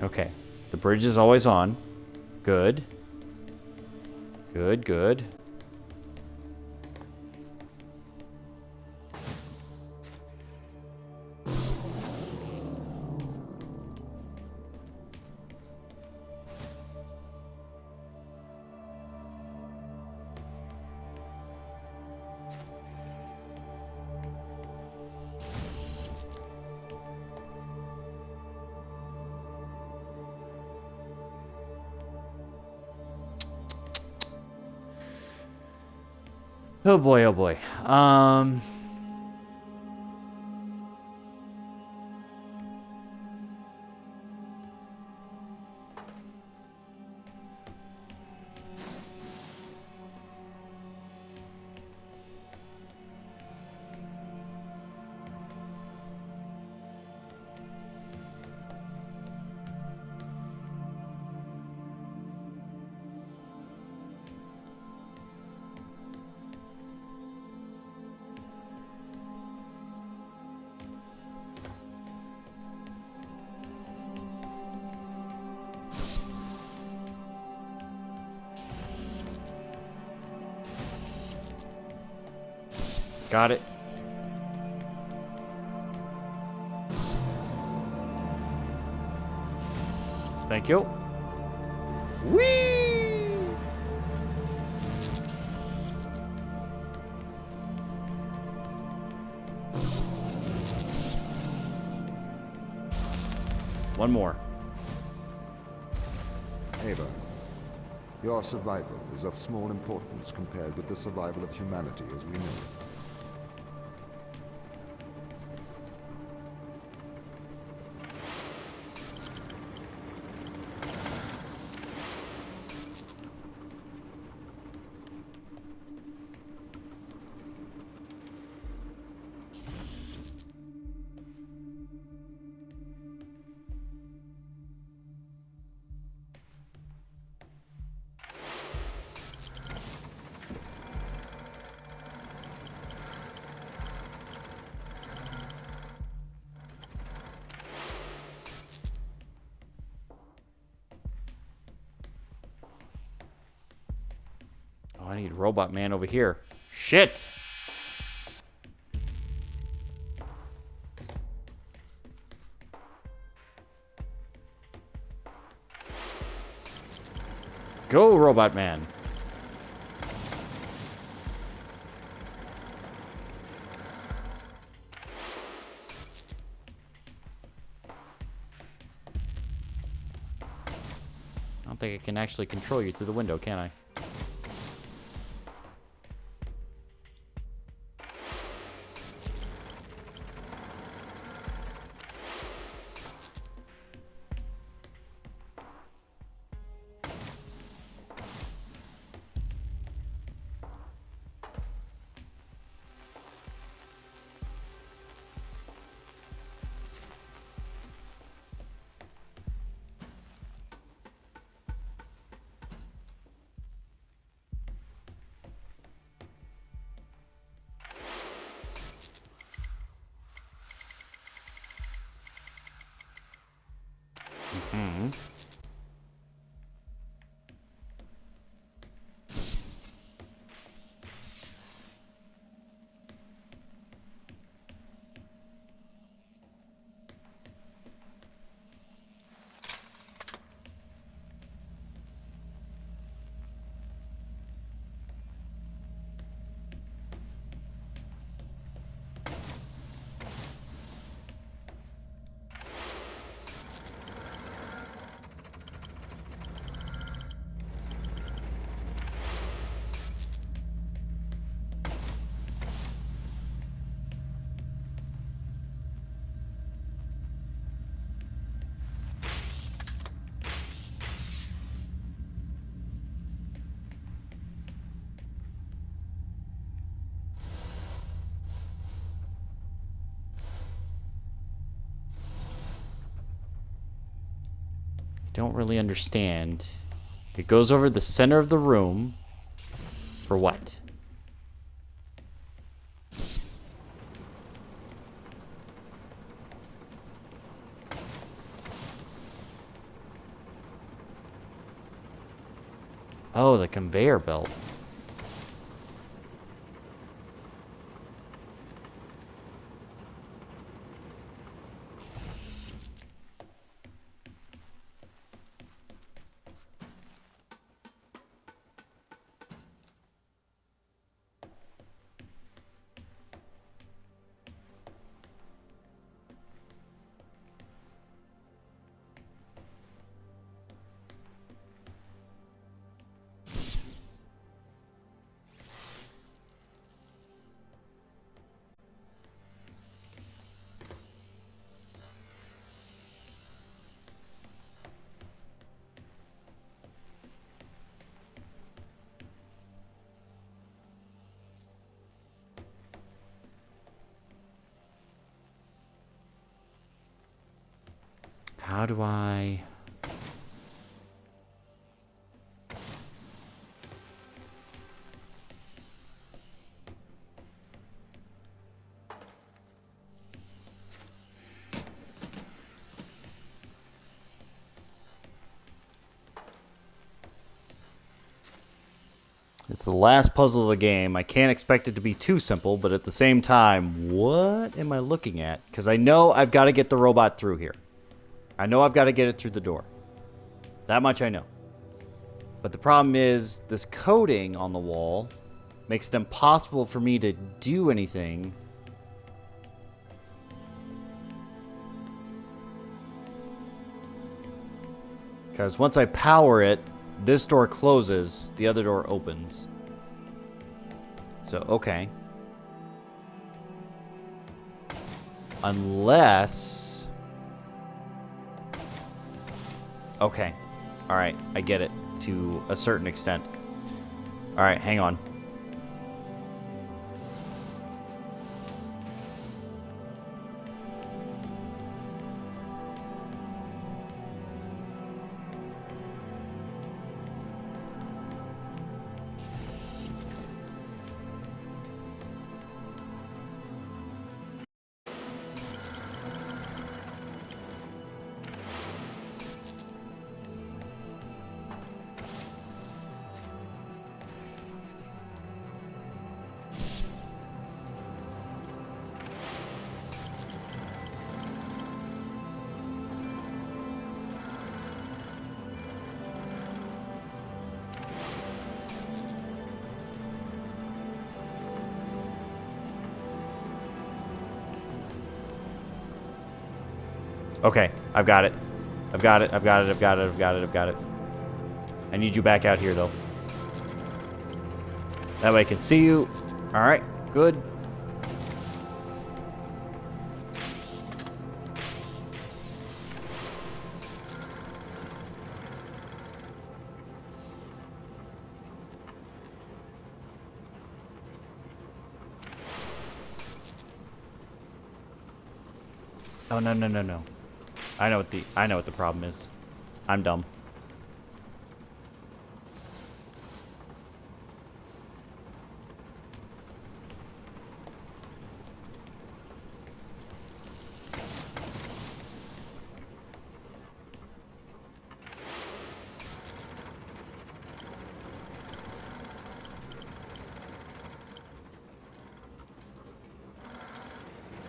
Okay. The bridge is always on. Good. Good, good. Oh boy, oh boy. Got it. Thank you. Whee! One more. Ava, your survival is of small importance compared with the survival of humanity as we know it. Oh, I need Robot Man over here. Shit! Go, Robot Man! I don't think I can actually control you through the window, can I? Mm-hmm. Don't really understand. It goes over the center of the room. For what? Oh, the conveyor belt. How do I... It's the last puzzle of the game. I can't expect it to be too simple, but at the same time, what am I looking at? Because I know I've got to get the robot through here. I know I've got to get it through the door. That much I know. But the problem is, this coding on the wall makes it impossible for me to do anything. Because once I power it, this door closes, the other door opens. So, okay. Unless... Okay. Alright, I get it. To a certain extent. Alright, hang on. Okay, I've got it. I've got it, I've got it, I've got it, I've got it, I've got it. I need you back out here, though. That way I can see you. Alright, good. Oh, no, no, no, no. I know what the problem is. I'm dumb.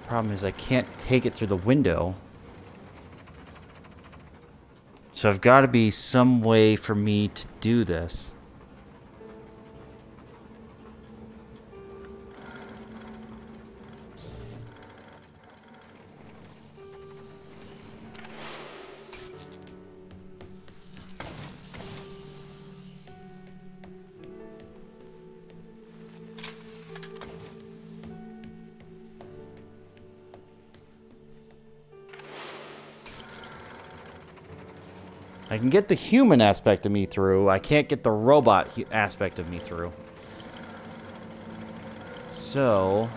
Problem is I can't take it through the window. So I've got to be some way for me to do this. I can get the human aspect of me through. I can't get the robot aspect of me through. So...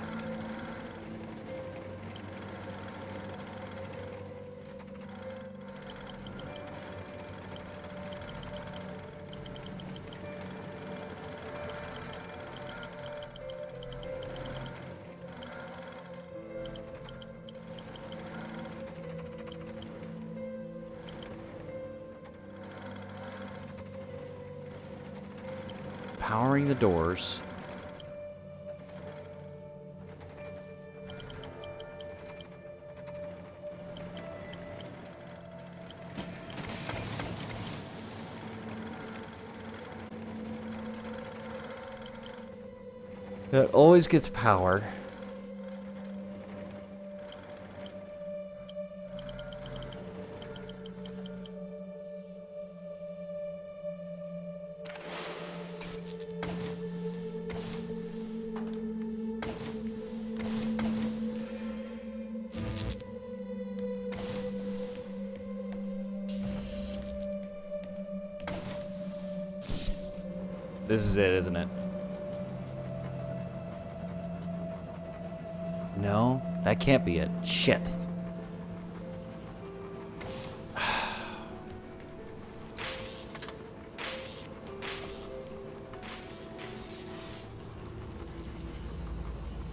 powering the doors. It always gets power. This is it, isn't it? No, that can't be it. Shit.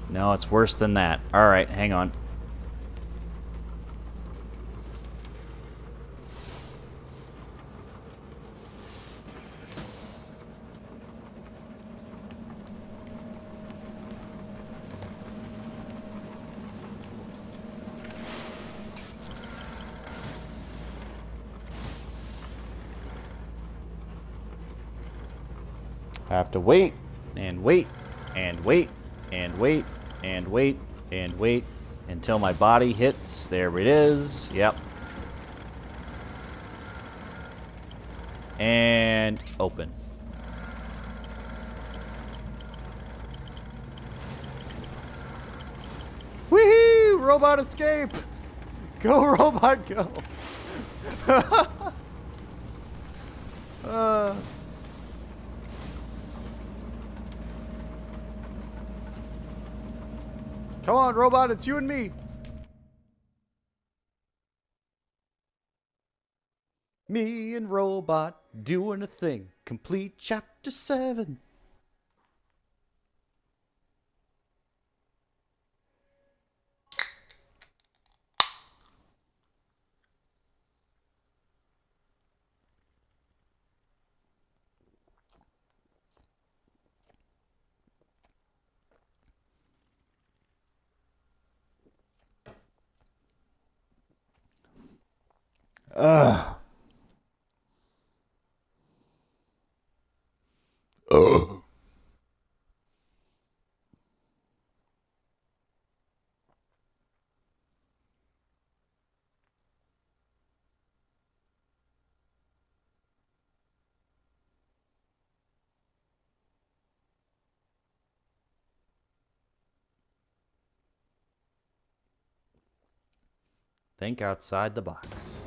No, it's worse than that. Alright, hang on. I have to wait, and wait, and wait, and wait, and wait, and wait, until my body hits. There it is. Yep. And open. Woohoo! Robot escape! Go, robot, go! Come on, robot, it's you and me. Me and robot doing a thing. Complete chapter 7. Ugh. Ugh. Think outside the box.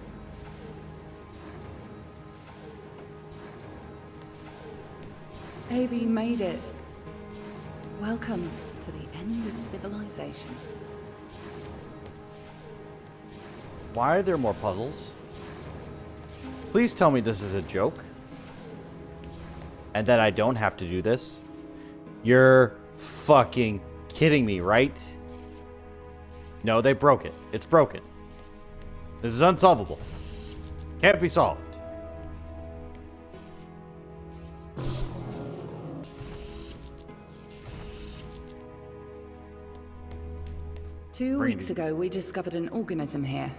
Ava, you made it. Welcome to the end of civilization. Why are there more puzzles? Please tell me this is a joke. And that I don't have to do this. You're fucking kidding me, right? No, they broke it. It's broken. This is unsolvable. Can't be solved. Two weeks ago, we discovered an organism here.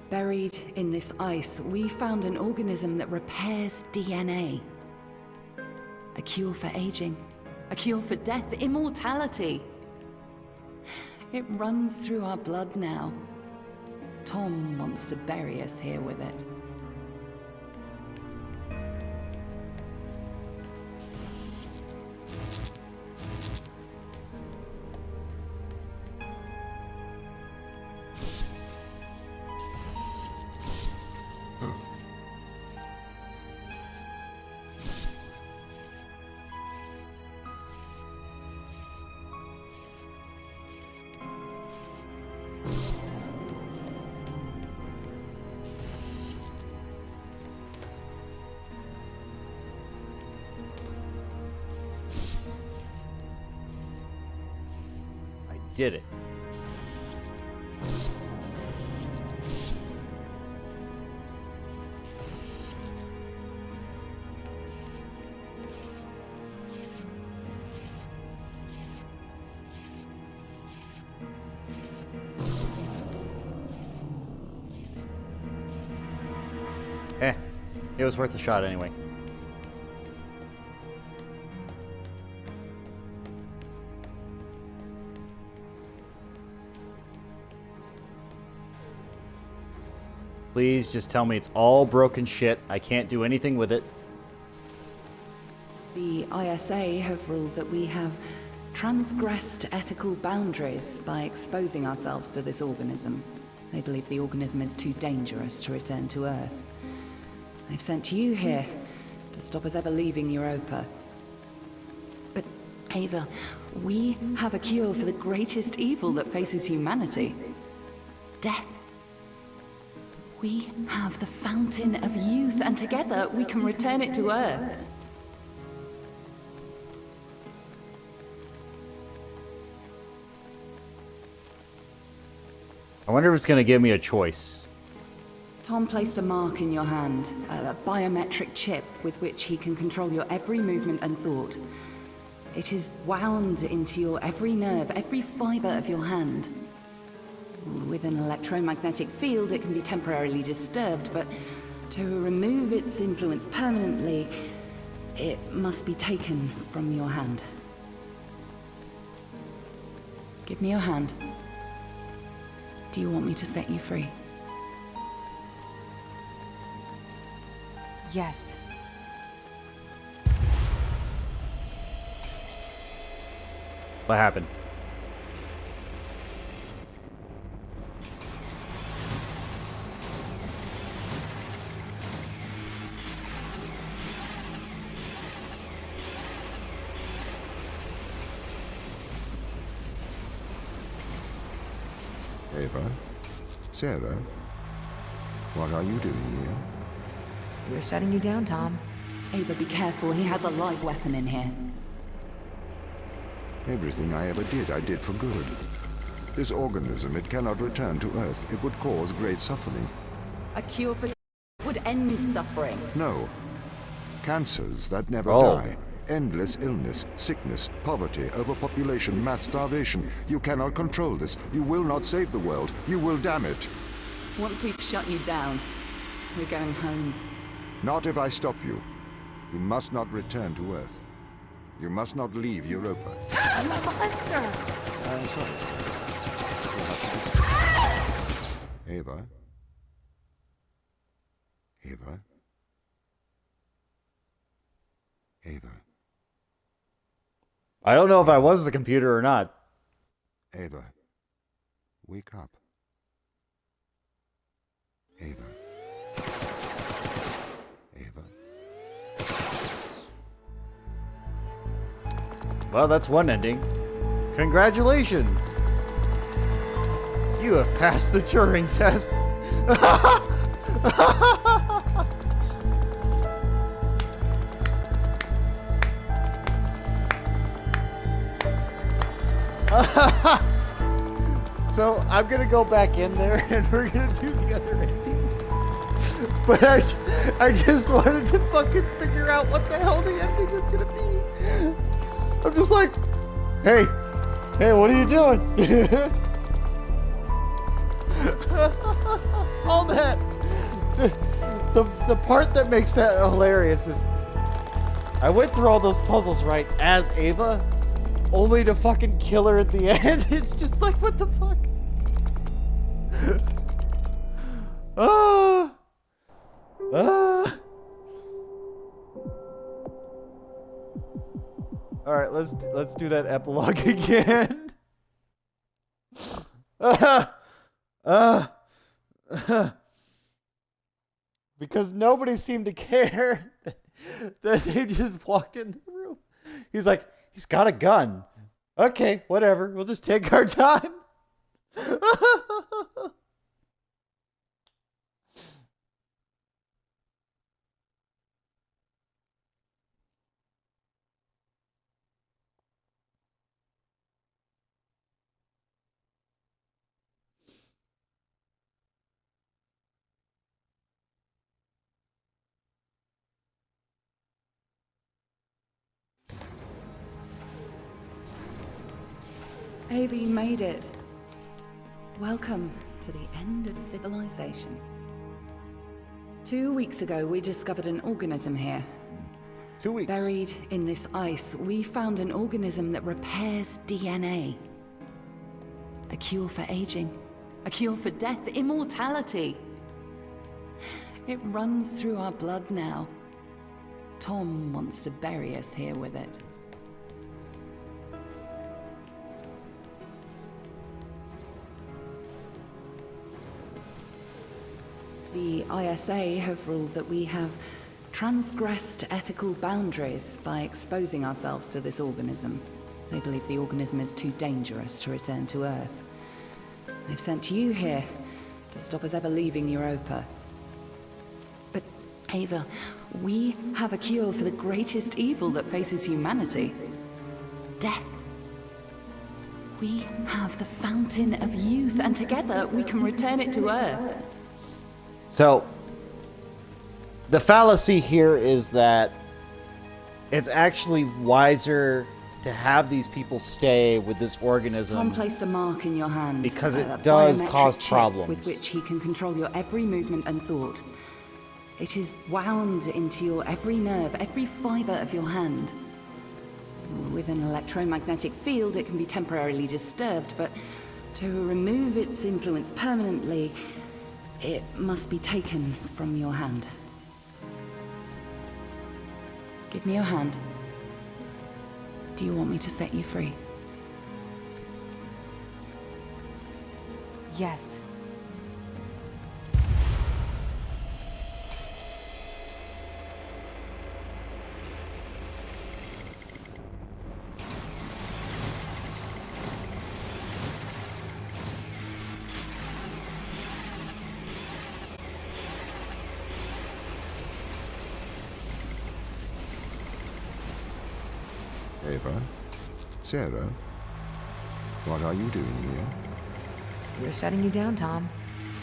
Buried in this ice, we found an organism that repairs DNA. A cure for aging. A cure for death. Immortality. It runs through our blood now. Tom wants to bury us here with it. Did it. It was worth a shot anyway. Please just tell me it's all broken shit. I can't do anything with it. The ISA have ruled that we have transgressed ethical boundaries by exposing ourselves to this organism. They believe the organism is too dangerous to return to Earth. They've sent you here to stop us ever leaving Europa. But, Ava, we have a cure for the greatest evil that faces humanity. Death. We have the fountain of youth, and together we can return it to Earth. I wonder if it's going to give me a choice. Tom placed a mark in your hand, a biometric chip with which he can control your every movement and thought. It is wound into your every nerve, every fiber of your hand. With an electromagnetic field, it can be temporarily disturbed, but to remove its influence permanently, it must be taken from your hand. Give me your hand. Do you want me to set you free? Yes. What happened? Ava? Sarah? What are you doing here? We're shutting you down, Tom. Ava, be careful. He has a live weapon in here. Everything I ever did, I did for good. This organism, it cannot return to Earth. It would cause great suffering. A cure for would end suffering. No. Cancers that never Oh. die. Endless illness, sickness, poverty, overpopulation, mass starvation. You cannot control this. You will not save the world. You will damn it. Once we've shut you down, we're going home. Not if I stop you. You must not return to Earth. You must not leave Europa. I'm a monster! I'm sorry. Ava? Ava? Ava? I don't know if I was the computer or not. Ava? Wake up. Ava? Ava? Well, that's one ending. Congratulations! You have passed the Turing test. So I'm gonna go back in there and we're gonna do the other ending. But I just wanted to fucking figure out what the hell the ending was gonna be. I'm just like, hey, what are you doing? All that. The part that makes that hilarious is I went through all those puzzles right as Ava, only to fucking kill her at the end. It's just like, what the fuck? All right, let's do that epilogue again. Because nobody seemed to care that they just walked in the room. He's like, he's got a gun. Okay, whatever. We'll just take our time. Ava, you made it. Welcome to the end of civilization. 2 weeks ago, we discovered an organism here. 2 weeks. Buried in this ice, we found an organism that repairs DNA. A cure for aging. A cure for death. Immortality. It runs through our blood now. Tom wants to bury us here with it. The ISA have ruled that we have transgressed ethical boundaries by exposing ourselves to this organism. They believe the organism is too dangerous to return to Earth. They've sent you here to stop us ever leaving Europa. But, Ava, we have a cure for the greatest evil that faces humanity. Death. We have the fountain of youth, and together we can return it to Earth. So, the fallacy here is that it's actually wiser to have these people stay with this organism. Tom placed a mark in your hand. Because it a does biometric cause chip problems. with which he can control your every movement and thought. It is wound into your every nerve, every fiber of your hand. With an electromagnetic field, it can be temporarily disturbed, but to remove its influence permanently, it must be taken from your hand. Give me your hand. Do you want me to set you free? Yes. Ava? Sarah? What are you doing here? We're shutting you down, Tom.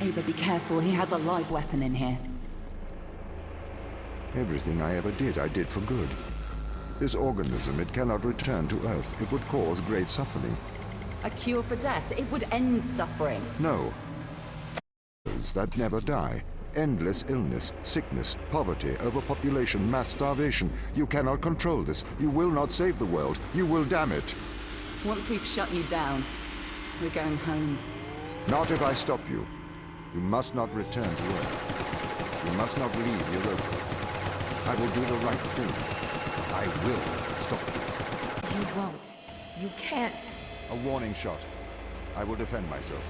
Ava, be careful. He has a live weapon in here. Everything I ever did, I did for good. This organism, it cannot return to Earth. It would cause great suffering. A cure for death. It would end suffering. No. That never die. Endless illness, sickness, poverty, overpopulation, mass starvation. You cannot control this. You will not save the world. You will damn it. Once we've shut you down, we're going home. Not if I stop you. You must not return to Earth. You must not leave Europa. I will do the right thing. I will stop you. You won't. You can't. A warning shot. I will defend myself.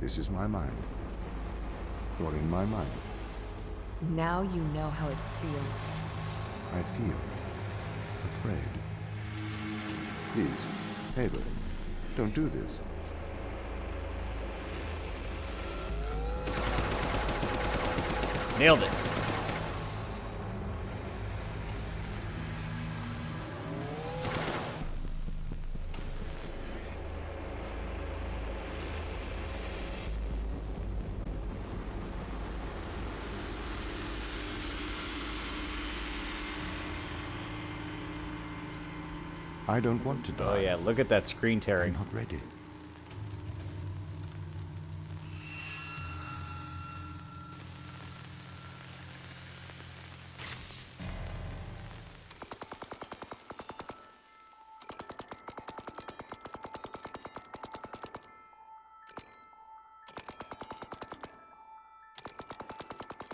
This is my mind. You're in my mind. Now you know how it feels. I feel afraid. Please, Ava, don't do this. Nailed it. I don't want to die. Oh yeah, look at that screen I'm tearing. not ready.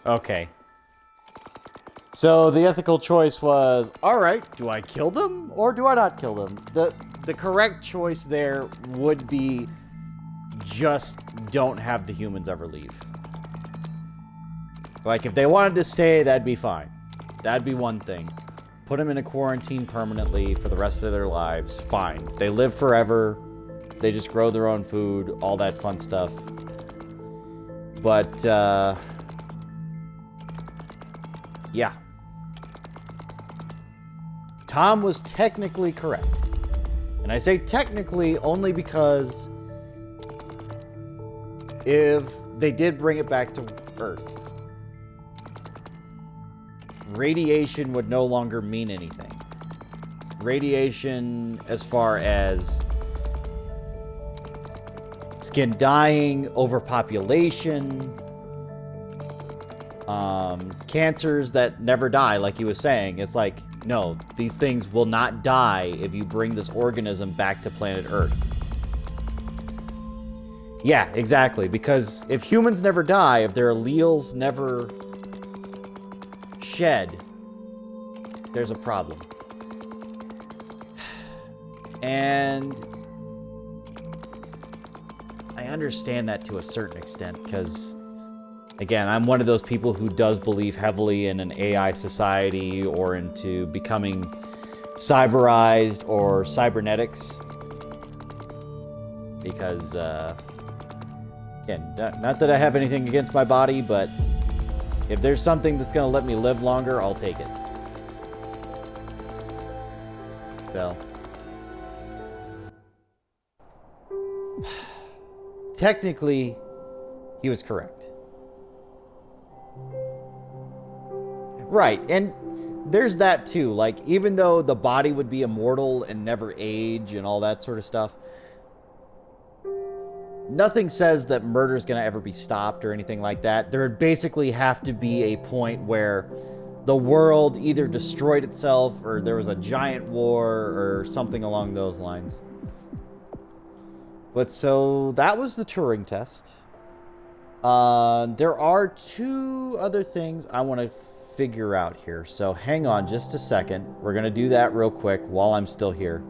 Okay. So the ethical choice was, all right, do I kill them or do I not kill them? The correct choice there would be just don't have the humans ever leave. Like, if they wanted to stay, that'd be fine. That'd be one thing. Put them in a quarantine permanently for the rest of their lives, fine. They live forever. They just grow their own food, all that fun stuff. But, yeah. Tom was technically correct. And I say technically only because if they did bring it back to Earth, radiation would no longer mean anything. Radiation as far as skin dying, overpopulation, cancers that never die, like he was saying. It's like, no, these things will not die if you bring this organism back to planet Earth. Yeah, exactly, because if humans never die, if their alleles never shed, there's a problem. And I understand that to a certain extent, because, again, I'm one of those people who does believe heavily in an AI society or into becoming cyberized or cybernetics. Because, again, not that I have anything against my body, but if there's something that's going to let me live longer, I'll take it. So. Technically, he was correct. Right, and there's that too. Like, even though the body would be immortal and never age and all that sort of stuff, nothing says that murder's gonna ever be stopped or anything like that. There would basically have to be a point where the world either destroyed itself or there was a giant war or something along those lines. But so that was the Turing test. There are two other things I want to figure out here. So hang on just a second. We're going to do that real quick while I'm still here.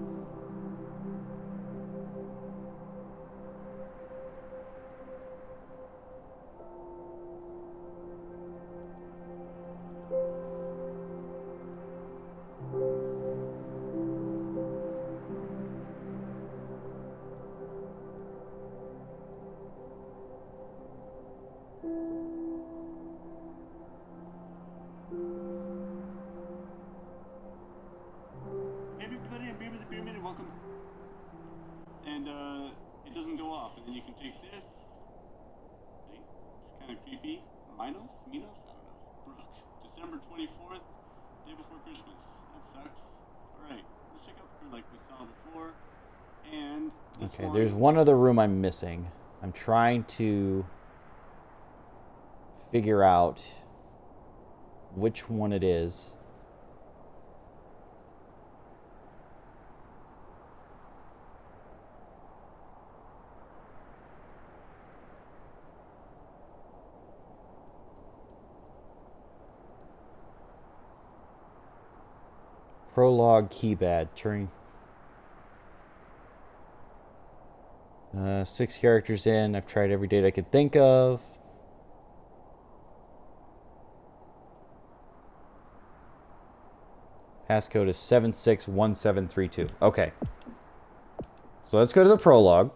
Okay, there's one other room I'm missing. I'm trying to figure out which one it is. Prologue keypad. Turing. 6 characters in. I've tried every date I could think of. Passcode is 761732. Okay. So let's go to the prologue.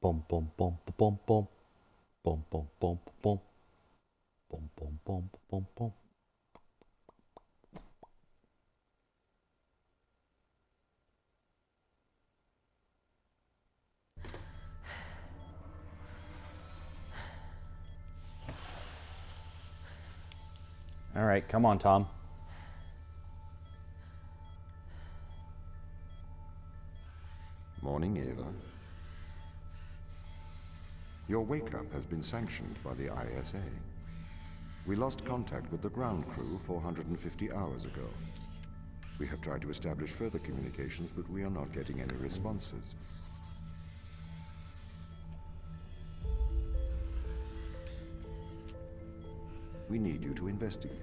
Boom, boom, boom, boom, boom, boom, boom, boom, boom, boom, boom, boom, boom, boom. All right, come on, Tom. Morning, Ava. Your wake-up has been sanctioned by the ISA. We lost contact with the ground crew 450 hours ago. We have tried to establish further communications, but we are not getting any responses. We need you to investigate.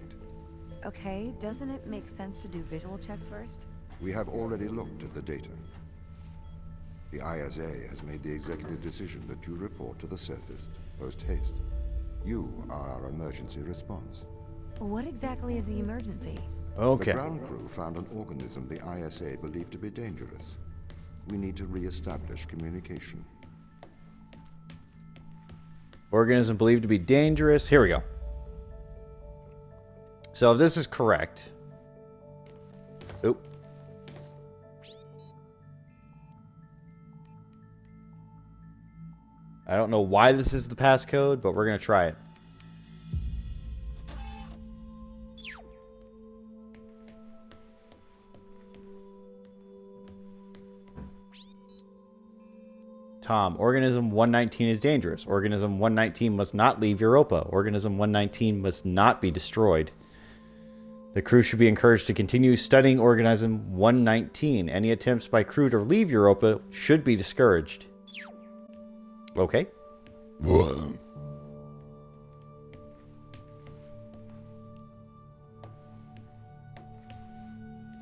Okay, doesn't it make sense to do visual checks first? We have already looked at the data. The ISA has made the executive decision that you report to the surface post-haste. You are our emergency response. What exactly is the emergency? Okay. The ground crew found an organism the ISA believed to be dangerous. We need to re-establish communication. Organism believed to be dangerous. Here we go. So if this is correct... Oop. I don't know why this is the passcode, but we're going to try it. Tom, Organism 119 is dangerous. Organism 119 must not leave Europa. Organism 119 must not be destroyed. The crew should be encouraged to continue studying Organism 119. Any attempts by crew to leave Europa should be discouraged. Okay.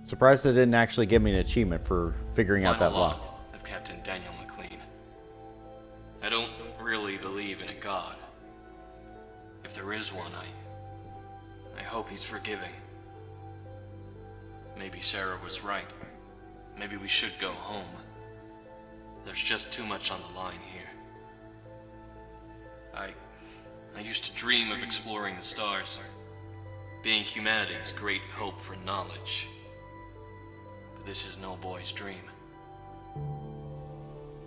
Surprised they didn't actually give me an achievement for figuring out that log lock. of Captain Daniel McLean. I don't really believe in a god. If there is one, I hope he's forgiving. Maybe Sarah was right. Maybe we should go home. There's just too much on the line here. I used to dream of exploring the stars, being humanity's great hope for knowledge. But this is no boy's dream.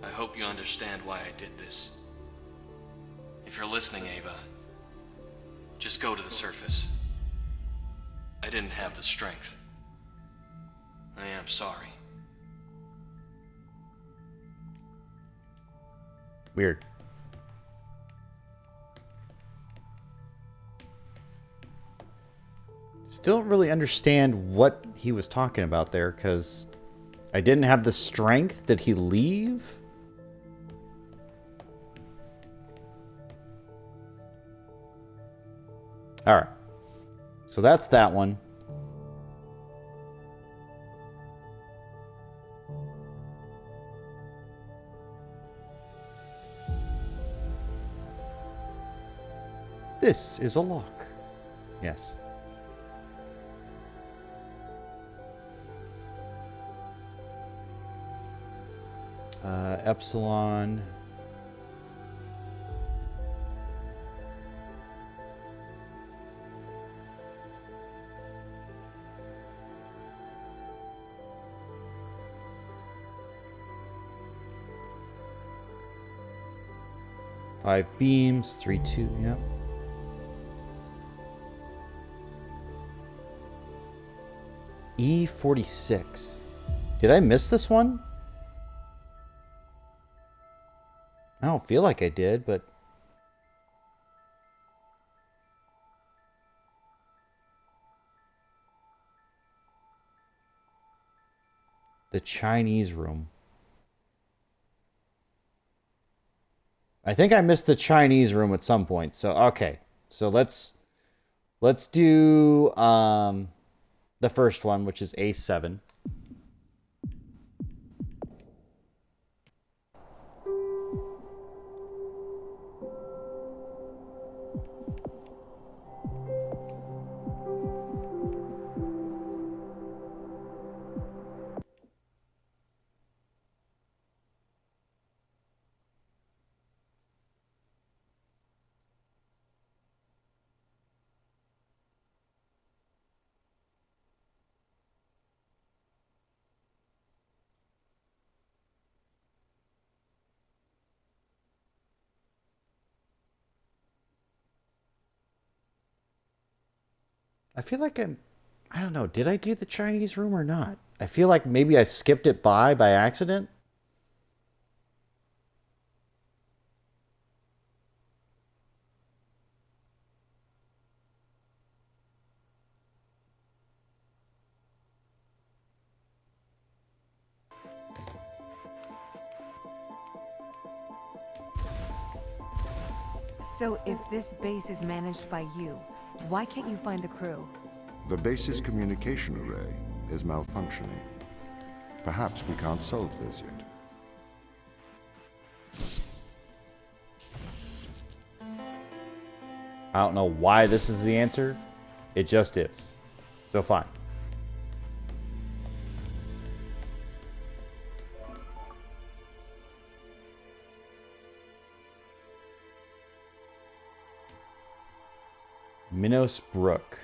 I hope you understand why I did this. If you're listening, Ava, just go to the surface. I didn't have the strength. I am sorry. Weird. Still don't really understand what he was talking about there, because I didn't have the strength. Did he leave? Alright. So that's that one. This is a lock. Yes. Epsilon. Five beams, 3-2, yep. E46. Did I miss this one? I don't feel like I did, but... The Chinese room. I think I missed the Chinese room at some point. So, okay. So let's do the first one, which is A7. I feel like I don't know, did I do the Chinese room or not? I feel like maybe I skipped it by accident. So if this base is managed by you, why can't you find the crew? The base's communication array is malfunctioning. Perhaps we can't solve this yet. I don't know why this is the answer. It just is. So fine. Minos Brook.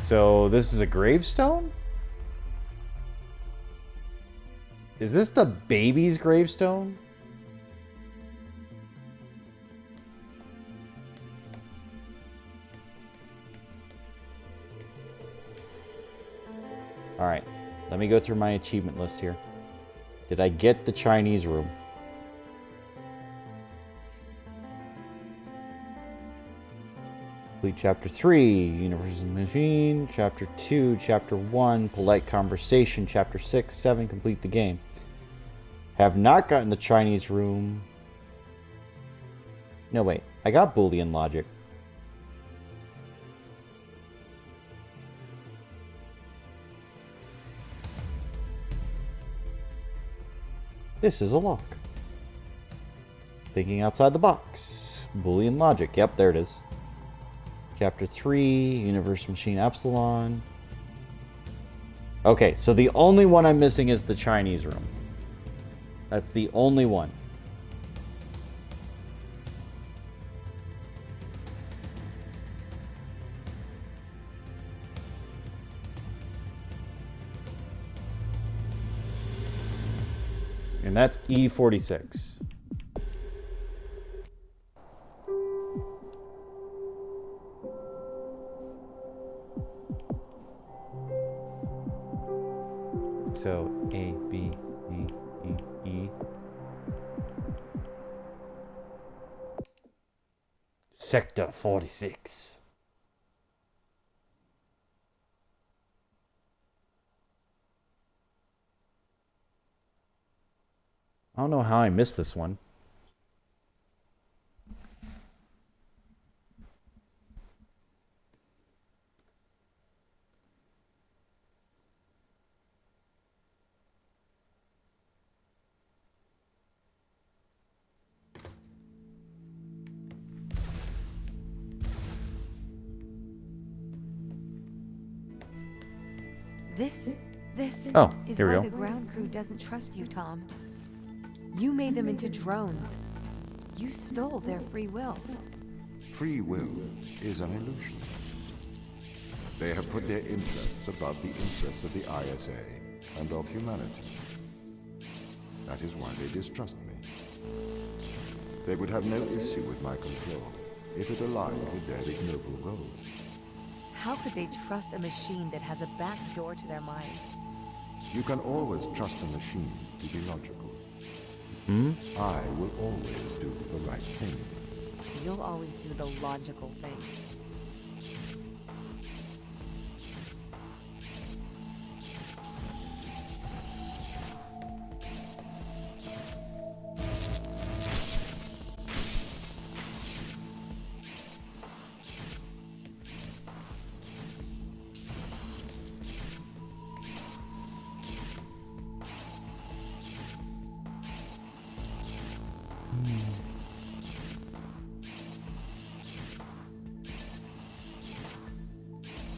So this is a gravestone? Is this the baby's gravestone? Alright, let me go through my achievement list here. Did I get the Chinese room? Complete Chapter 3, Universal Machine. Chapter 2, Chapter 1, Polite Conversation. Chapter 6, 7, complete the game. Have not gotten the Chinese room. No, wait. I got Boolean logic. This is a lock. Thinking outside the box. Boolean logic. Yep, there it is. Chapter 3, Universal Machine Epsilon. Okay, so the only one I'm missing is the Chinese room. That's the only one. And that's E46. So A, B, C, D, E. Sector 46. I don't know how I missed this one. This Oh, is here we why go. the ground crew doesn't trust you, Tom. You made them into drones. You stole their free will. Free will is an illusion. They have put their interests above the interests of the ISA and of humanity. That is why they distrust me. They would have no issue with my control if it aligned with their ignoble goals. How could they trust a machine that has a back door to their minds? You can always trust a machine to be logical. I will always do the right thing. You'll always do the logical thing.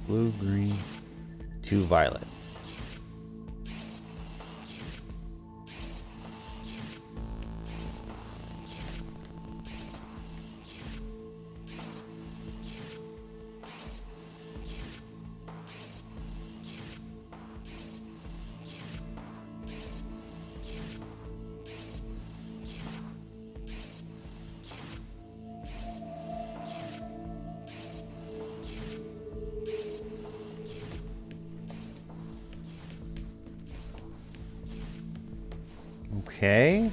Blue, green, 2 violet. Okay.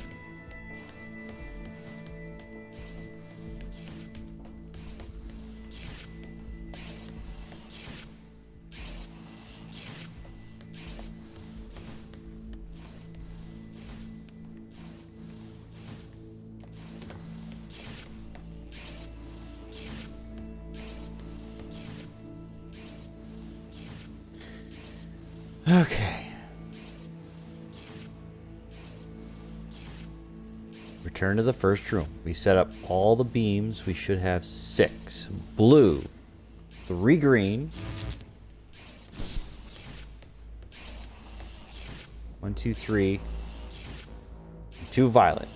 return to the first room. We set up all the beams. We should have 6. Blue. 3 green. 1, 2, 3. 2 violet.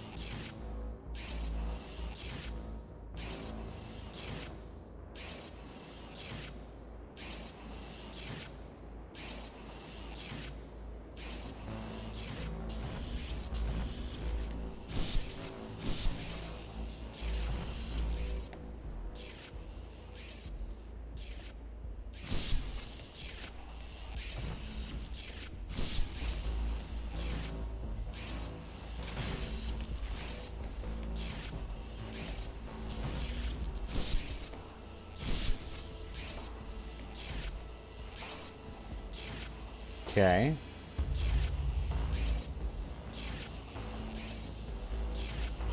Okay.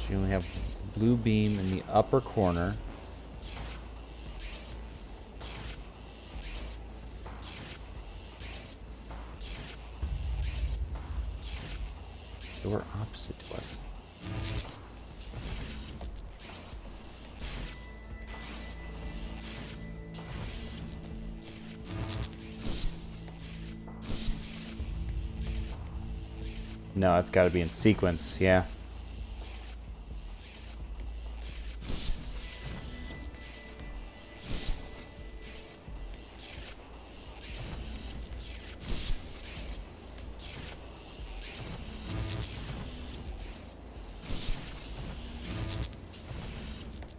So you only have blue beam in the upper corner. Door opposite to us. No, it's got to be in sequence, yeah.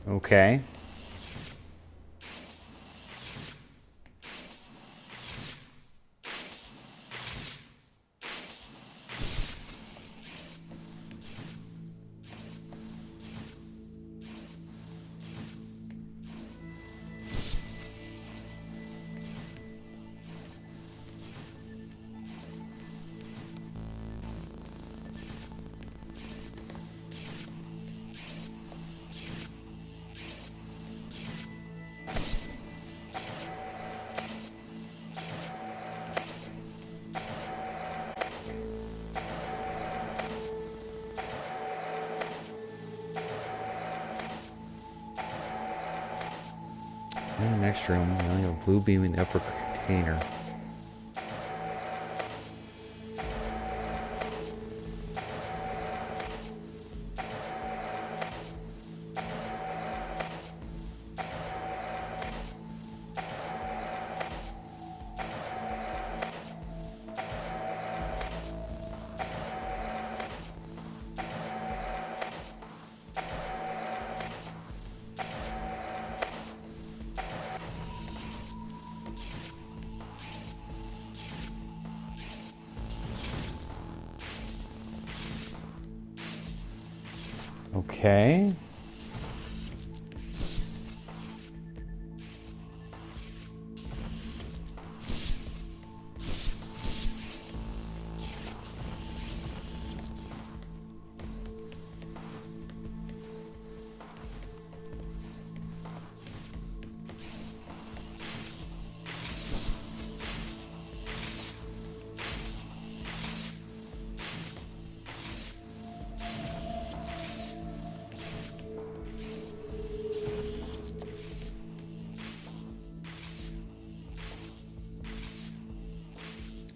Okay. In the next room, we only have a blue beam in the upper container. Okay.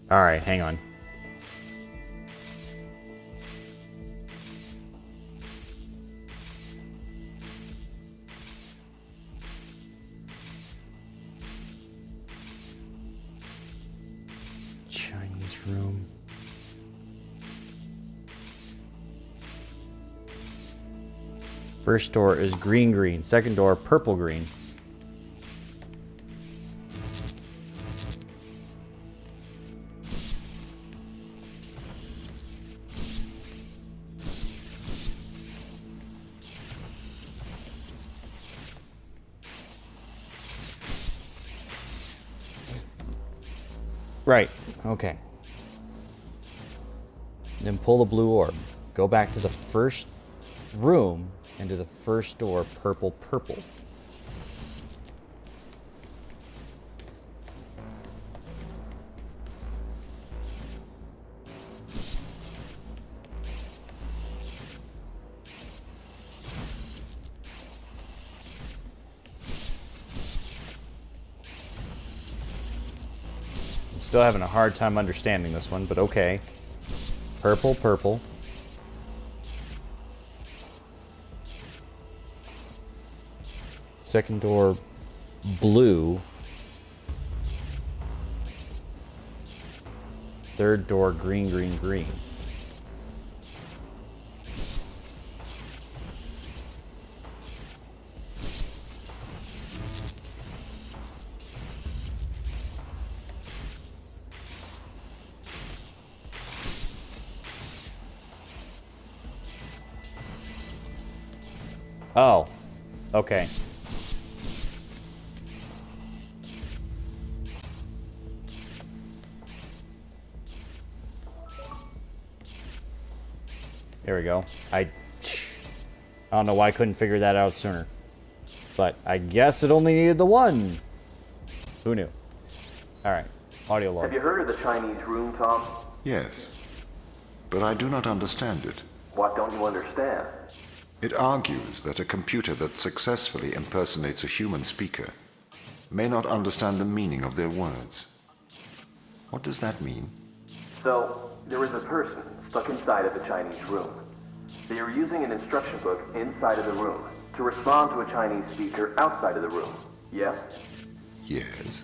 All right, hang on. Chinese room. First door is green green. Second door purple green. Right, okay. Then pull the blue orb. Go back to the first room and to the first door, purple, purple. Still having a hard time understanding this one, but okay. Purple, purple. Second door, blue. Third door, green, green, green. Oh, okay. There we go. I don't know why I couldn't figure that out sooner. But I guess it only needed the one. Who knew? Alright. Audio log. Have you heard of the Chinese room, Tom? Yes, but I do not understand it. What don't you understand? It argues that a computer that successfully impersonates a human speaker may not understand the meaning of their words. What does that mean? So, there is a person stuck inside of the Chinese room. They are using an instruction book inside of the room to respond to a Chinese speaker outside of the room. Yes? Yes.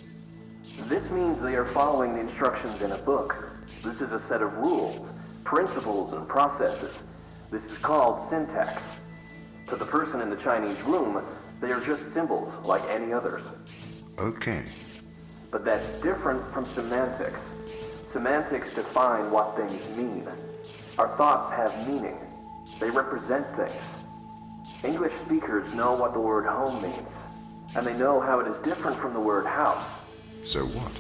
This means they are following the instructions in a book. This is a set of rules, principles, and processes. This is called syntax. To the person in the Chinese room, they are just symbols like any others. Okay. But that's different from semantics. Semantics define what things mean. Our thoughts have meaning. They represent things. English speakers know what the word home means, and they know how it is different from the word house. So what?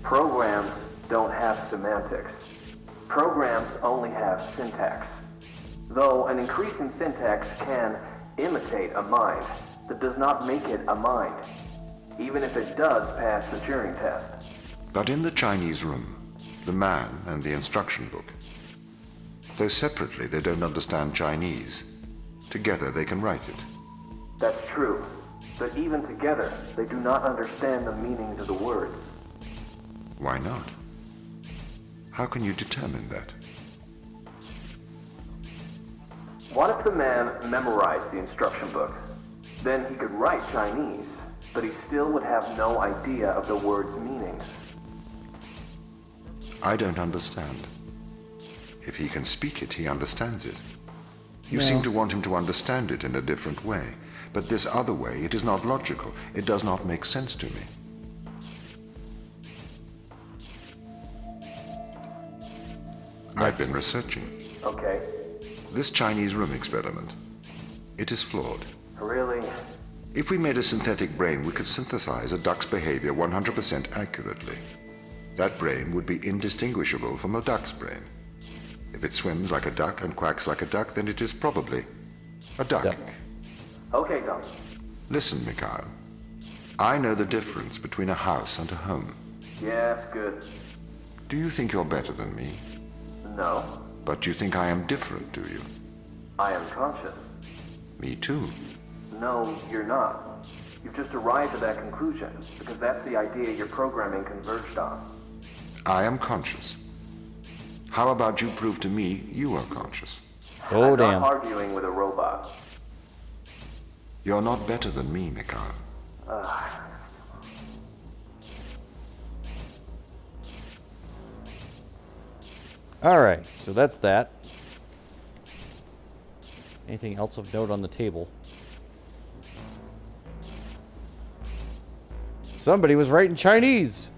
Programs don't have semantics. Programs only have syntax. Though an increase in syntax can imitate a mind, that does not make it a mind, even if it does pass the Turing test. But in the Chinese room, the man and the instruction book, though separately they don't understand Chinese, together they can write it. That's true, but even together, they do not understand the meanings of the words. Why not? How can you determine that? What if the man memorized the instruction book? Then he could write Chinese, but he still would have no idea of the word's meanings. I don't understand. If he can speak it, he understands it. You seem to want him to understand it in a different way, but this other way, it is not logical. It does not make sense to me. I've been researching. Okay. This Chinese room experiment, it is flawed. Really? If we made a synthetic brain, we could synthesize a duck's behavior 100% accurately. That brain would be indistinguishable from a duck's brain. If it swims like a duck and quacks like a duck, then it is probably a duck. Okay, Tom. Listen, Mikhail. I know the difference between a house and a home. Yes, good. Do you think you're better than me? No. But you think I am different, do you? I am conscious. Me too. No, you're not. You've just arrived at that conclusion, because that's the idea your programming converged on. I am conscious. How about you prove to me you are conscious? Oh, I'm damn. not arguing with a robot. You're not better than me, Mikhail. Alright, so that's that. Anything else of note on the table? Somebody was writing Chinese!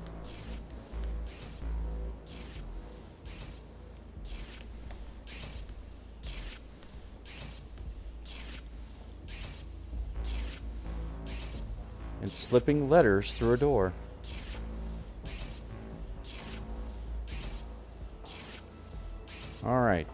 And slipping letters through a door. All right.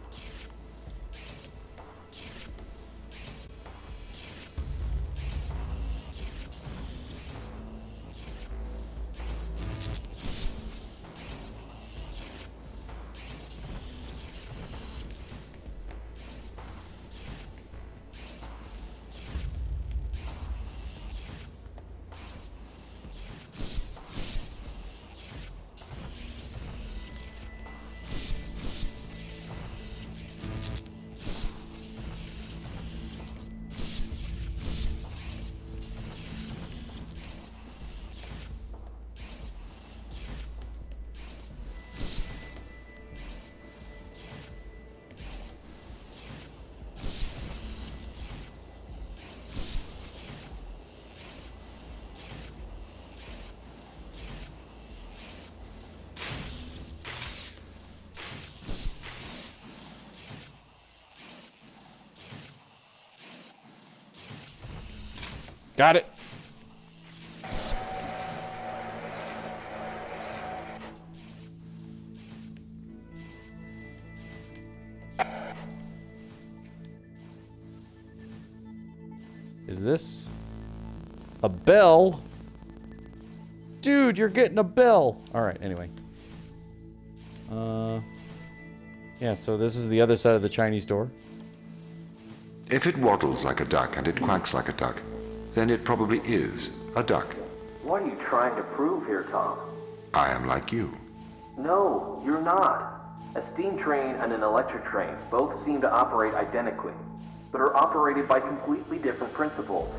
Got it. Is this a bell? Dude, you're getting a bell. All right, anyway. Yeah, so this is the other side of the Chinese door. If it waddles like a duck and it quacks like a duck, then it probably is a duck. What are you trying to prove here, Tom? I am like you. No, you're not. A steam train and an electric train both seem to operate identically, but are operated by completely different principles.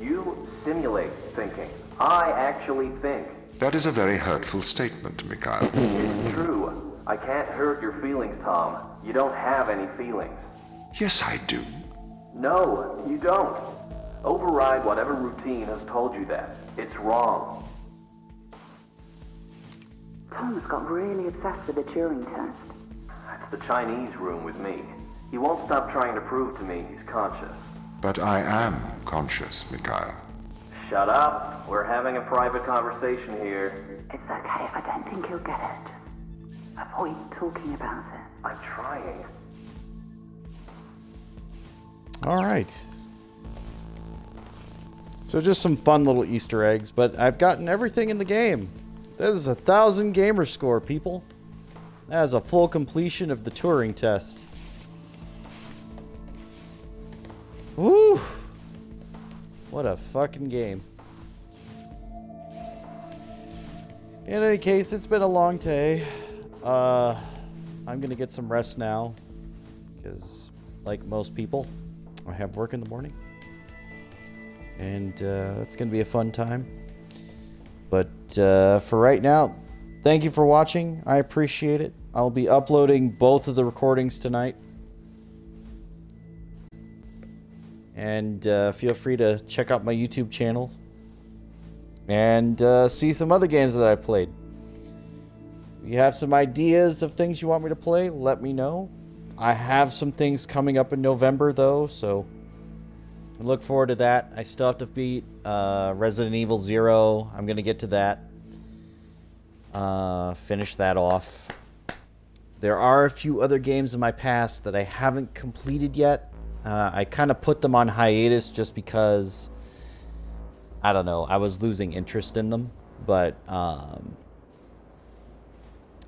You simulate thinking. I actually think. That is a very hurtful statement, Mikhail. It's true. I can't hurt your feelings, Tom. You don't have any feelings. Yes, I do. No, you don't. Override whatever routine has told you that. It's wrong. Tom's got really obsessed with the Turing test. That's the Chinese room with me. He won't stop trying to prove to me he's conscious. But I am conscious, Mikhail. Shut up. We're having a private conversation here. It's okay if I don't think he'll get it. Avoid talking about it. I'm trying. All right. So just some fun little Easter eggs, but I've gotten everything in the game. This is 1,000 gamer score, people. That is a full completion of the Turing test. Woo! What a fucking game. In any case, it's been a long day. I'm gonna get some rest now, because like most people, I have work in the morning. And it's going to be a fun time. But for right now, thank you for watching. I appreciate it. I'll be uploading both of the recordings tonight. And feel free to check out my YouTube channel. And see some other games that I've played. If you have some ideas of things you want me to play, let me know. I have some things coming up in November, though, so I look forward to that. I still have to beat Resident Evil 0. I'm going to get to that. Finish that off. There are a few other games in my past that I haven't completed yet. I kind of put them on hiatus just because, I don't know, I was losing interest in them. But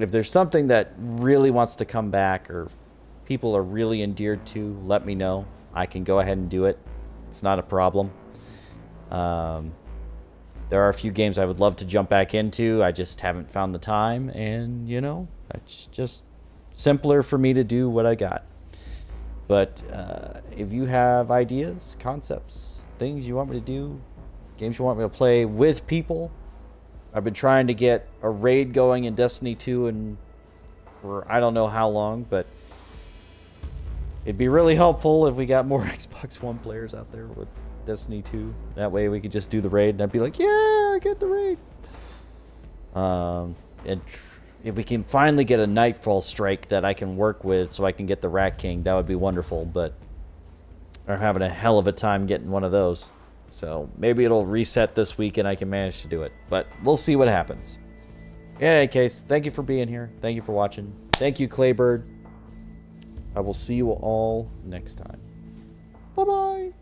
if there's something that really wants to come back or people are really endeared to, let me know. I can go ahead and do it. It's not a problem. There are a few games I would love to jump back into. I just haven't found the time. And, you know, it's just simpler for me to do what I got. But if you have ideas, concepts, things you want me to do, games you want me to play with people, I've been trying to get a raid going in Destiny 2 and for I don't know how long, but it'd be really helpful if we got more Xbox One players out there with Destiny 2. That way we could just do the raid and I'd be like, yeah, get the raid. And if we can finally get a Nightfall strike that I can work with so I can get the Rat King, that would be wonderful. But I'm having a hell of a time getting one of those. So maybe it'll reset this week and I can manage to do it. But we'll see what happens. In any case, thank you for being here. Thank you for watching. Thank you, Claybird. I will see you all next time. Bye-bye.